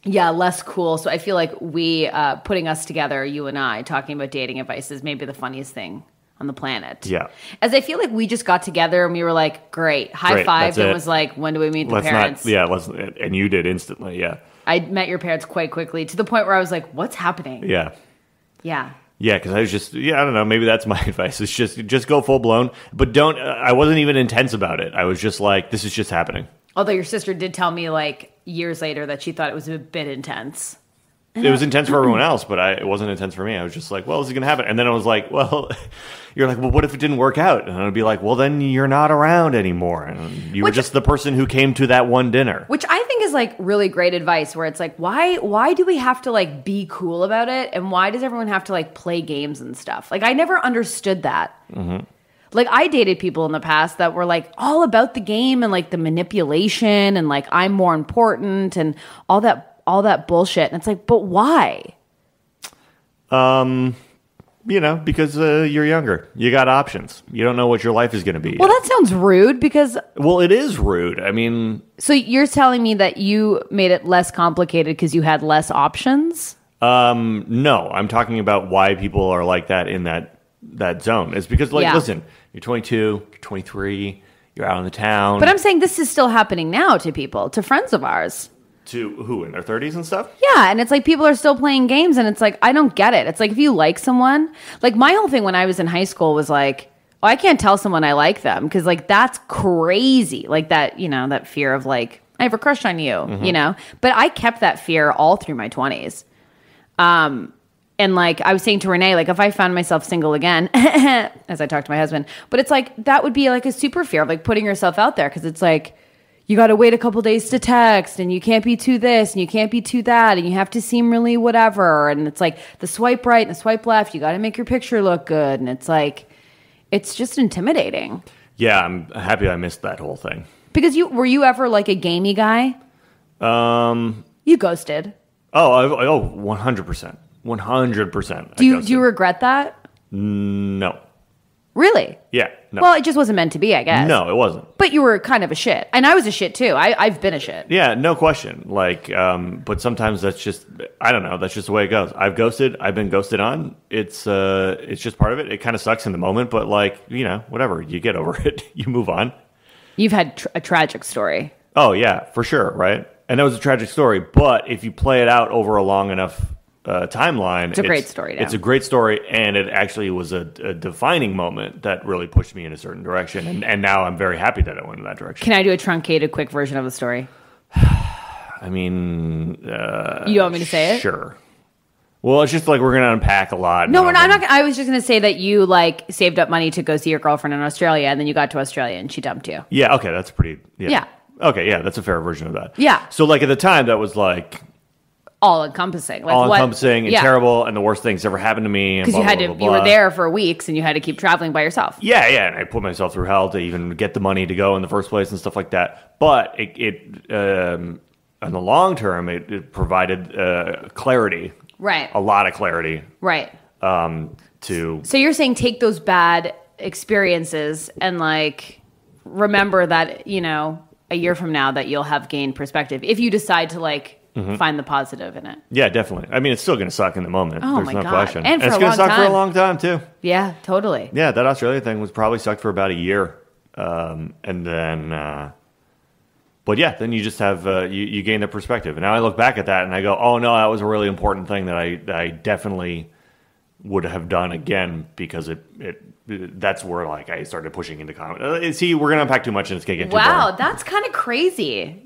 Yeah, less cool. So I feel like we, putting us together, you and I, talking about dating advice is maybe the funniest thing on the planet. Yeah. As I feel like we just got together and we were like, great, high-fived and was like, when do we meet the parents? And you did instantly, yeah. I met your parents quite quickly to the point where I was like, what's happening? Yeah. Yeah. Yeah, because I was just, I don't know, maybe that's my advice. It's just go full blown, but don't, I wasn't even intense about it. I was just like, this is just happening. Although your sister did tell me like years later that she thought it was a bit intense. It was intense for everyone else, but it wasn't intense for me. I was just like, well, this is going to happen. And then I was like, well, you're like, well, what if it didn't work out? And I'd be like, well, then you're not around anymore. And you were just the person who came to that one dinner. Which I think is like really great advice where it's like, why do we have to like be cool about it? And why does everyone have to like play games and stuff? Like I never understood that. Mm-hmm. Like I dated people in the past that were like all about the game and like the manipulation and like I'm more important and all that bullshit. And it's like, but why? Because you're younger. You got options. You don't know what your life is going to be. Well, that sounds rude because... Well, it is rude. I mean... So you're telling me that you made it less complicated because you had less options? No. I'm talking about why people are like that in that zone. It's because, like, Yeah. listen, you're 22, you're 23, you're out in the town. But I'm saying this is still happening now to people, to friends of ours. To who, in their 30s and stuff? Yeah, and it's like people are still playing games, and it's like, I don't get it. It's like if you like someone, like my whole thing when I was in high school was like, oh, I can't tell someone I like them because like that's crazy. Like that, that fear of like, I have a crush on you, But I kept that fear all through my 20s. And like I was saying to Renee, like if I found myself single again, as I talked to my husband, but it's like that would be like a super fear of like putting yourself out there because it's like you got to wait a couple days to text and you can't be too this and you can't be too that and you have to seem really whatever. And it's like the swipe right and the swipe left, you got to make your picture look good. And it's like, it's just intimidating. Yeah, I'm happy I missed that whole thing. Because were you ever like a gamey guy? You ghosted. Oh, 100%. 100%. Do you regret that? No. Really? Yeah. No. Well, it just wasn't meant to be, I guess. No, it wasn't. But you were kind of a shit. And I was a shit too. I've been a shit. Yeah, no question. Like, but sometimes that's just, I don't know, that's just the way it goes. I've been ghosted on. It's just part of it. It kind of sucks in the moment, but like, whatever. You get over it. You move on. You've had a tragic story. Oh, yeah, for sure, right? And that was a tragic story. But if you play it out over a long enough timeline, it's a great story. It's a great story, and it actually was a defining moment that really pushed me in a certain direction. And now I'm very happy that I went in that direction. Can I do a truncated, quick version of the story? I mean, you want me to say it? Sure. Well, it's just like we're going to unpack a lot. No, we're not. I'm not. I was just going to say that you like saved up money to go see your girlfriend in Australia, and then you got to Australia and she dumped you. Yeah. Okay, that's pretty. Yeah. Okay. Yeah, that's a fair version of that. Yeah. So, like at the time, that was like all encompassing, like all encompassing and terrible, and the worst things ever happened to me. Because you were there for weeks, and you had to keep traveling by yourself. Yeah, and I put myself through hell to even get the money to go in the first place and stuff like that. But it in the long term, it provided clarity, right? A lot of clarity, right? So you're saying take those bad experiences and like remember that a year from now that you'll have gained perspective if you decide to like. Find the positive in it. Yeah, definitely. I mean, it's still going to suck in the moment. Oh, There's my no God. question. And it's going to suck for a long time, too. Yeah, totally. Yeah, that Australia thing was probably sucked for about a year. And then, but yeah, then you just have, you gain the perspective. And now I look back at that and I go, oh, no, that was a really important thing that I definitely would have done again because that's where like I started pushing into comedy. See, we're gonna unpack too much and it's gonna get too boring. That's kind of crazy.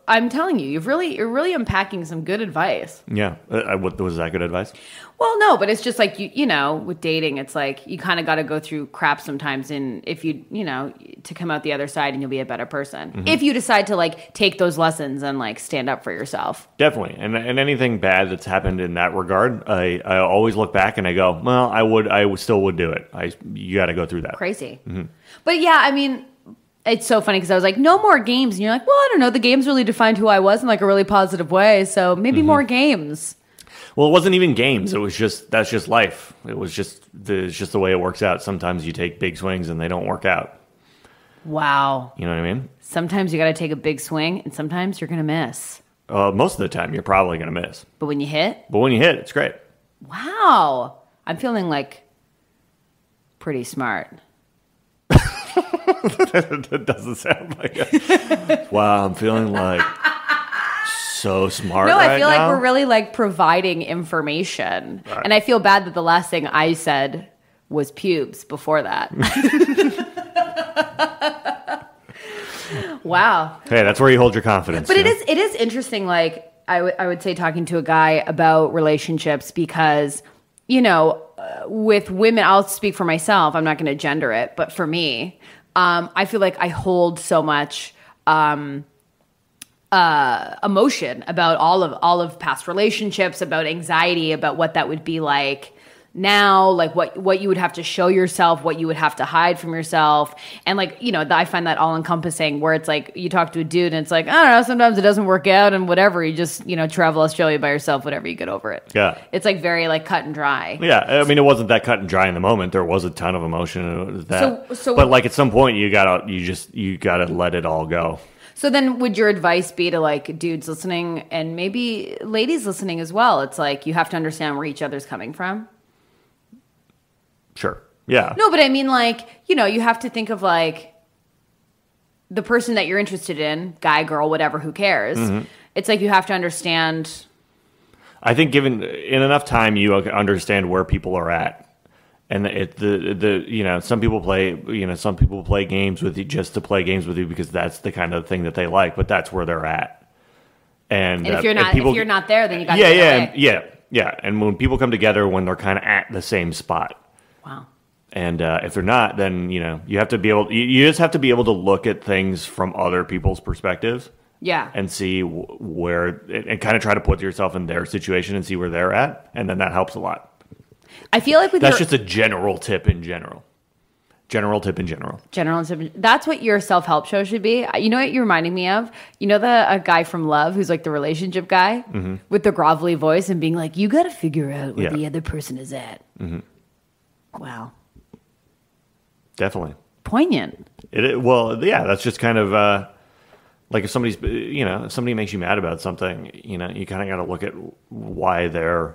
I'm telling you, you're really unpacking some good advice. Yeah, what was that good advice? Well, no, but it's just like you know, with dating, it's like you kind of got to go through crap sometimes, and if you to come out the other side, and you'll be a better person if you decide to like take those lessons and like stand up for yourself. Definitely, and anything bad that's happened in that regard, I always look back and I go, well, I still would do it. You got to go through that. Crazy, but yeah, I mean. It's so funny because I was like, no more games. And you're like, well, I don't know. The games really defined who I was in like a really positive way. So maybe more games. Well, it wasn't even games. It was that's just life. It's just the way it works out. Sometimes you take big swings and they don't work out. Wow. You know what I mean? Sometimes you got to take a big swing and sometimes you're going to miss. Most of the time you're probably going to miss. But when you hit? It's great. Wow. I'm feeling like pretty smart. That doesn't sound like it. Wow, I'm feeling like so smart. No, I right feel now. like we're really like providing information. Right. And I feel bad that the last thing I said was pubes before that. Wow. Hey, that's where you hold your confidence. But it is interesting, like I would say talking to a guy about relationships because, with women, I'll speak for myself. I'm not going to gender it, but for me, I feel like I hold so much emotion about all of past relationships, about anxiety, about what that would be like now, like what you would have to show yourself, what you would have to hide from yourself. And like, I find that all encompassing where it's like you talk to a dude and it's like, I don't know, sometimes it doesn't work out and whatever. You just, travel Australia by yourself, whatever, you get over it. Yeah. It's like very like cut and dry. Yeah. I mean, it wasn't that cut and dry in the moment. There was a ton of emotion. So but like at some point you gotta let it all go. So then would your advice be to like dudes listening and maybe ladies listening as well? It's like you have to understand where each other's coming from. Sure. Yeah. No, but I mean, like, you have to think of, like, the person that you're interested in, guy, girl, whatever, who cares? Mm-hmm. It's like you have to understand. I think given in enough time, you understand where people are at. And some people play games with you just to play games with you because that's the kind of thing that they like, but that's where they're at. And if you're not there, then you got to get away. Yeah. And when people come together, when they're kind of at the same spot. Wow. And if they're not, then you have to be able. You just have to be able to look at things from other people's perspectives. Yeah. And see where and kind of try to put yourself in their situation and see where they're at, and then that helps a lot. I feel like that's just a general tip in general. That's what your self-help show should be. You know what you're reminding me of? A guy from Love who's like the relationship guy with the grovelly voice and being like, you got to figure out where the other person is at. Mm-hmm. Wow. Definitely. Poignant. That's just kind of like if somebody makes you mad about something, you kind of got to look at why they're.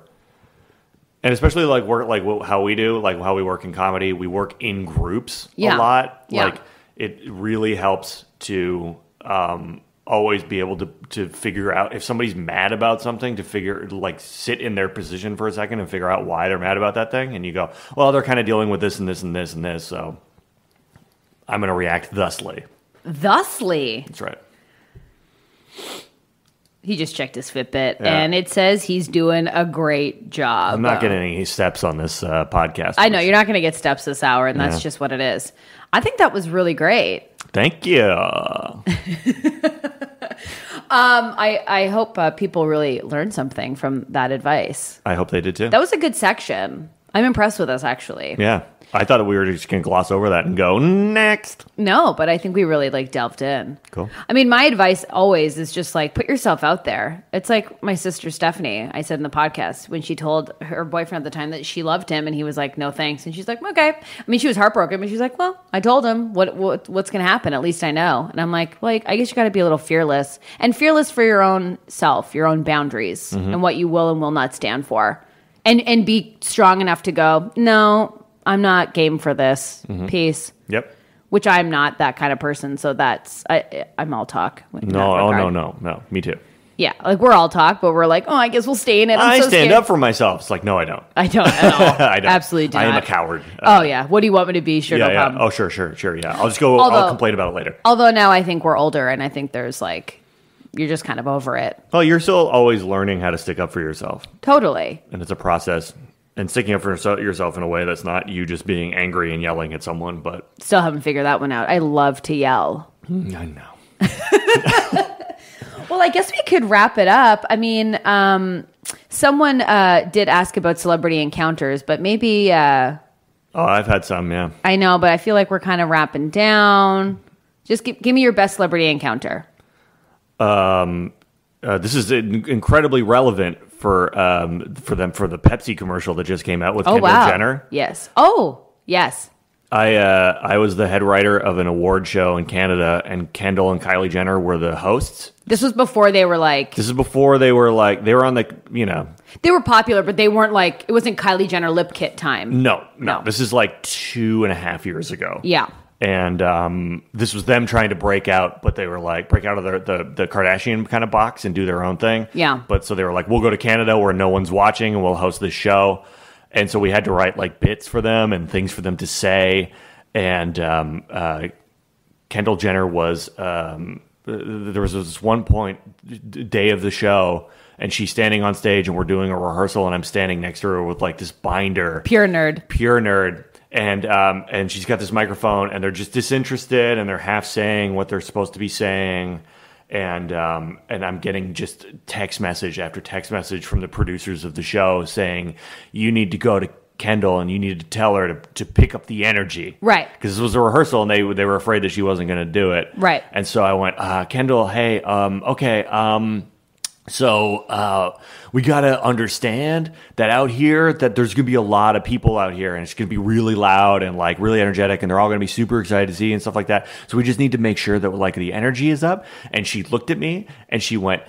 And especially how we do, like how we work in comedy, we work in groups a lot. Yeah. Like it really helps to always be able to figure out if somebody's mad about something, to sit in their position for a second and figure out why they're mad about that thing. And you go, well, they're kind of dealing with this and this and this and this, so I'm going to react thusly. Thusly? That's right. He just checked his Fitbit, and it says he's doing a great job. I'm not getting any steps on this podcast. I know, you're not going to get steps this hour, and that's just what it is. I think that was really great. Thank you. I hope people really learned something from that advice. I hope they did, too. That was a good section. I'm impressed with us, actually. Yeah. I thought that we were just going to gloss over that and go, next. No, but I think we really delved in. Cool. I mean, my advice always is just put yourself out there. It's like my sister Stephanie, I said in the podcast, when she told her boyfriend at the time that she loved him and he was like, no thanks. And she's like, okay. I mean, she was heartbroken, but she's like, well, I told him what's going to happen. At least I know. And I'm like, well, I guess you got to be a little fearless, and fearless for your own self, your own boundaries, and what you will and will not stand for. And be strong enough to go, no, I'm not game for this. Peace. Yep. Which I'm not that kind of person, so I'm all talk. No. Me too. Yeah, we're all talk, but we're like, oh, I guess we'll stay in it. I stand up for myself. It's like, no, I don't. I don't at all. I don't. Absolutely do I am not. a coward. Oh, yeah. What do you want me to be? Sure, no problem. Oh, sure. Yeah. I'll just go, I'll complain about it later. Although now I think we're older, and I think there's you're just kind of over it. Well, you're still always learning how to stick up for yourself. Totally. And it's a process. And sticking up for yourself in a way that's not you just being angry and yelling at someone, but... Still haven't figured that one out. I love to yell. I know. Well, I guess we could wrap it up. I mean, someone did ask about celebrity encounters, but maybe... Oh, I've had some, yeah. I know, but I feel like we're kind of wrapping down. Just give me your best celebrity encounter. This is incredibly relevant for the Pepsi commercial that just came out with Kendall Jenner. Yes. Oh, yes. I was the head writer of an award show in Canada, and Kendall and Kylie Jenner were the hosts. This was before they were This is before they were they were on the. They were popular, but they weren't it wasn't Kylie Jenner lip kit time. No. This is 2.5 years ago. Yeah. And this was them trying to break out, but they were break out of the Kardashian kind of box and do their own thing. Yeah. But so they were we'll go to Canada where no one's watching and we'll host this show. And so we had to write bits for them and things for them to say. And Kendall Jenner was there was this one day of the show, and she's standing on stage and we're doing a rehearsal, and I'm standing next to her with this binder. Pure nerd. And she's got this microphone, and they're just disinterested, and they're half saying what they're supposed to be saying, and I'm getting just text message after text message from the producers of the show saying, you need to go to Kendall and you need to tell her to pick up the energy, right? Because this was a rehearsal, and they were afraid that she wasn't going to do it, right? And so I went, Kendall, hey, okay, So we got to understand that out here that there's going to be a lot of people out here, and it's going to be really loud and really energetic, and they're all going to be super excited to see and stuff like that. So we just need to make sure that the energy is up. And she looked at me and she went,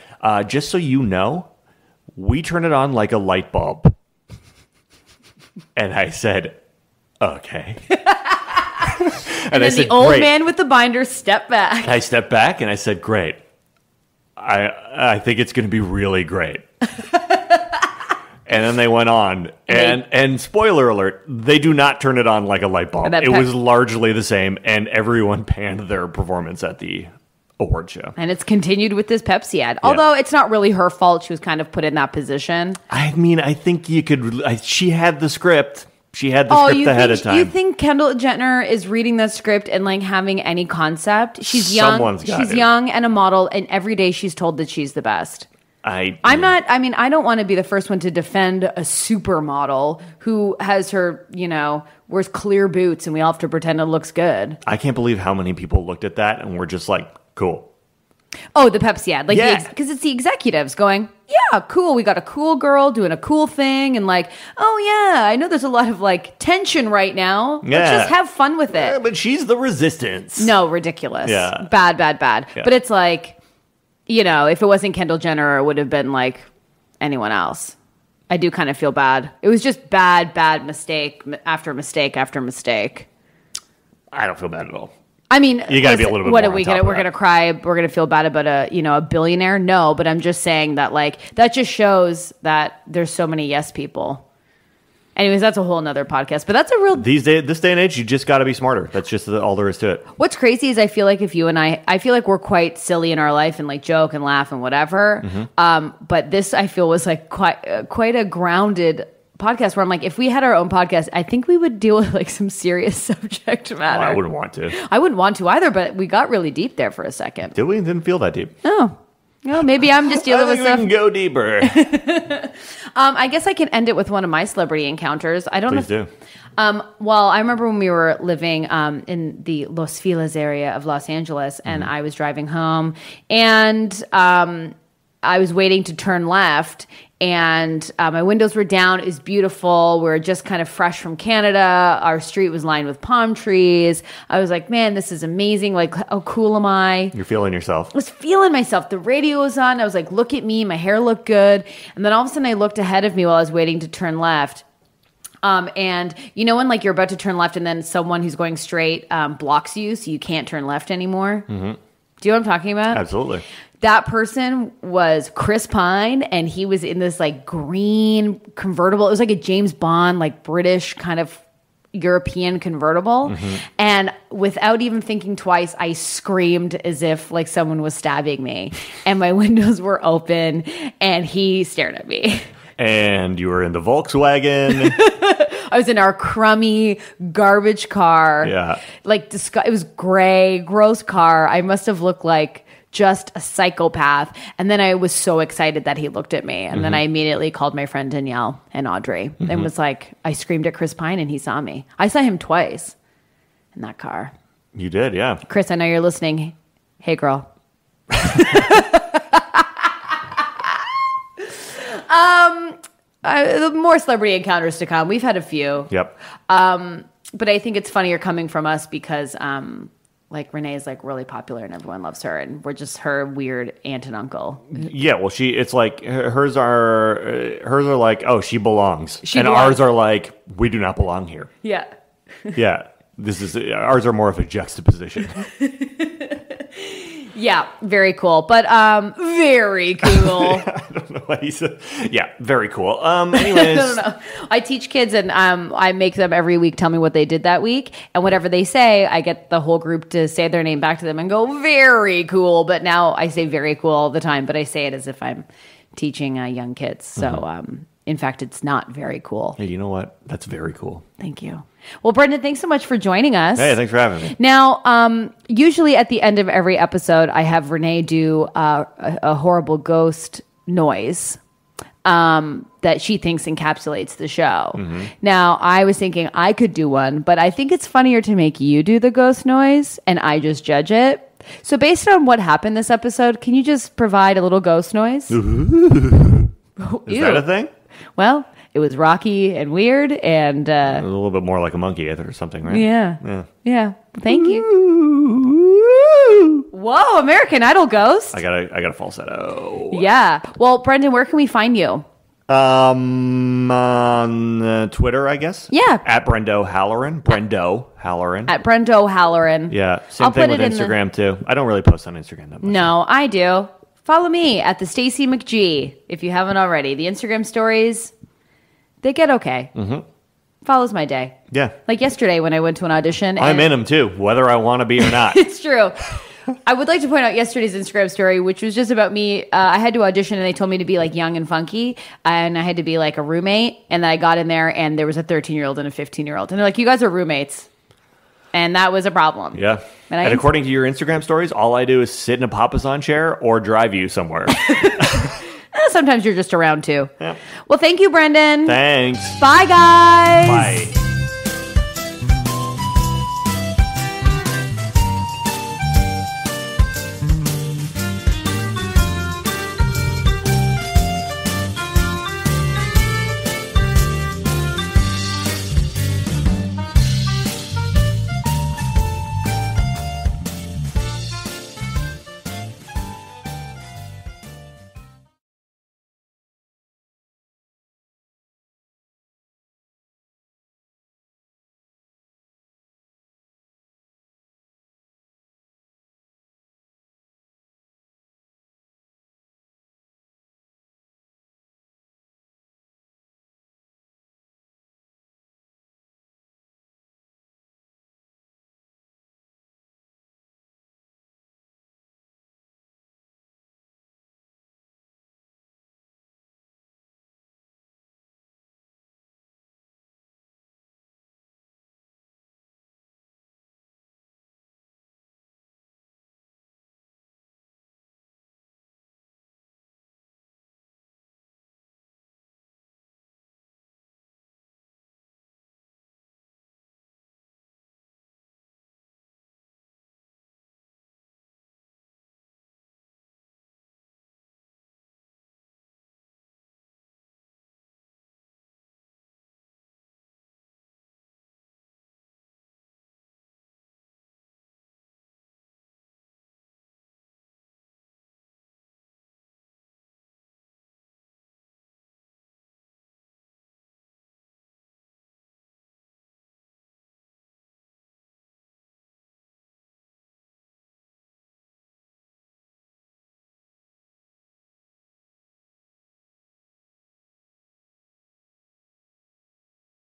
just so you know, we turn it on like a light bulb. And I said, Okay. And then the old man with the binder stepped back. I stepped back and I said, great. I think it's going to be really great. And then they went on. And spoiler alert, they do not turn it on like a light bulb. It was largely the same, and everyone panned their performance at the award show. And it's continued with this Pepsi ad. Although it's not really her fault. She was kind of put in that position. I mean, I think you could... she had the script. She had the script ahead of time. You think Kendall Jenner is reading the script and like having any concept? She's young. She's young and a model, and every day she's told that she's the best. I don't want to be the first one to defend a supermodel who has her, wears clear boots and we all have to pretend it looks good. I can't believe how many people looked at that and were just like, cool. Oh, the Pepsi ad. Because it's the executives going, yeah, cool. We got a cool girl doing a cool thing. And like, oh, yeah, I know there's a lot of like tension right now. Yeah. Let's just have fun with it. Yeah, but she's the resistance. No, ridiculous. Yeah. Bad. Yeah. But it's like, if it wasn't Kendall Jenner, it would have been like anyone else. I do kind of feel bad. It was just bad mistake after mistake after mistake. I don't feel bad at all. I mean, you got to be a little bit. What are we gonna? We're gonna cry. We're gonna feel bad about a billionaire. No, but I'm just saying that that just shows that there's so many yes people. Anyways, that's a whole nother podcast. But that's a real this day and age. You just got to be smarter. That's just all there is to it. What's crazy is I feel like if you and I feel like we're quite silly in our life and like joke and laugh and whatever. Mm-hmm. But this I feel was like quite a grounded podcast where I'm like, if we had our own podcast, I think we would deal with like some serious subject matter. I wouldn't want to. I wouldn't want to either, but we got really deep there for a second. Did we? Didn't feel that deep. Oh. No, maybe I'm just dealing with stuff. We can go deeper. I guess I can end it with one of my celebrity encounters. I don't know. Please do. Well, I remember when we were living in the Los Feliz area of Los Angeles, and I was driving home, and I was waiting to turn left, and my windows were down. It was beautiful. We were just kind of fresh from Canada. Our street was lined with palm trees. I was like, man, this is amazing. Like, how cool am I? You're feeling yourself. I was feeling myself. The radio was on. I was like, look at me. My hair looked good. And then all of a sudden I looked ahead of me while I was waiting to turn left. And when like you're about to turn left and then someone who's going straight blocks you so you can't turn left anymore? Mm-hmm. Do you know what I'm talking about? Absolutely. That person was Chris Pine, and he was in this like green convertible. It was like a James Bond, like British kind of European convertible. Mm-hmm. And without even thinking twice, I screamed as if like someone was stabbing me. And my windows were open, and he stared at me. And you were in the Volkswagen. I was in our crummy garbage car. Yeah. Like, it was gray, gross car. I must have looked like just a psychopath. And then I was so excited that he looked at me. And then I immediately called my friend Danielle and Audrey and was like, I screamed at Chris Pine and he saw me. I saw him twice in that car. You did, yeah. Chris, I know you're listening. Hey, girl. More celebrity encounters to come. We've had a few. Yep. But I think it's funnier coming from us because like Renee is like really popular and everyone loves her, and we're just her weird aunt and uncle. Yeah, well, it's like hers are like, oh, she belongs, and belongs. Ours are like, we do not belong here. Yeah. Yeah, ours are more of a juxtaposition. Yeah, very cool. But very cool. I don't know why he said. Yeah, very cool. Anyways, I don't know. I teach kids, and I make them every week tell me what they did that week, and whatever they say, I get the whole group to say their name back to them and go, very cool. But now I say very cool all the time, but I say it as if I'm teaching young kids. So, in fact, it's not very cool. Hey, you know what? That's very cool. Thank you. Well, Brendan, thanks so much for joining us. Hey, thanks for having me. Now, usually at the end of every episode, I have Renee do a horrible ghost noise that she thinks encapsulates the show. Mm-hmm. Now, I was thinking I could do one, but I think it's funnier to make you do the ghost noise and I just judge it. So based on what happened this episode, can you just provide a little ghost noise? Ooh. Is that a thing? Well, it was rocky and weird, and a little bit more like a monkey or something, right? Yeah. Thank you. Whoa, American Idol ghost! I got a falsetto. Yeah. Well, Brendan, where can we find you? On Twitter, I guess. Yeah. At Brendo Halloran. Brendo Halloran. At Brendo Halloran. Yeah. Same thing with Instagram, too. I don't really post on Instagram that much. No, I do. Follow me at the Stacey McG if you haven't already. The Instagram stories, they get okay. Mm-hmm. Follows my day. Yeah. Like yesterday when I went to an audition. I'm in them, too, whether I want to be or not. It's true. I would like to point out yesterday's Instagram story, which was just about me. I had to audition, and they told me to be like young and funky, and I had to be like a roommate. And then I got in there, and there was a 13-year-old and a 15-year-old, and they're like, "You guys are roommates," and that was a problem. Yeah. And according to your Instagram stories, all I do is sit in a papasan chair or drive you somewhere. Sometimes you're just around too. Yeah. Well, thank you, Brendan. Thanks. Bye, guys. Bye.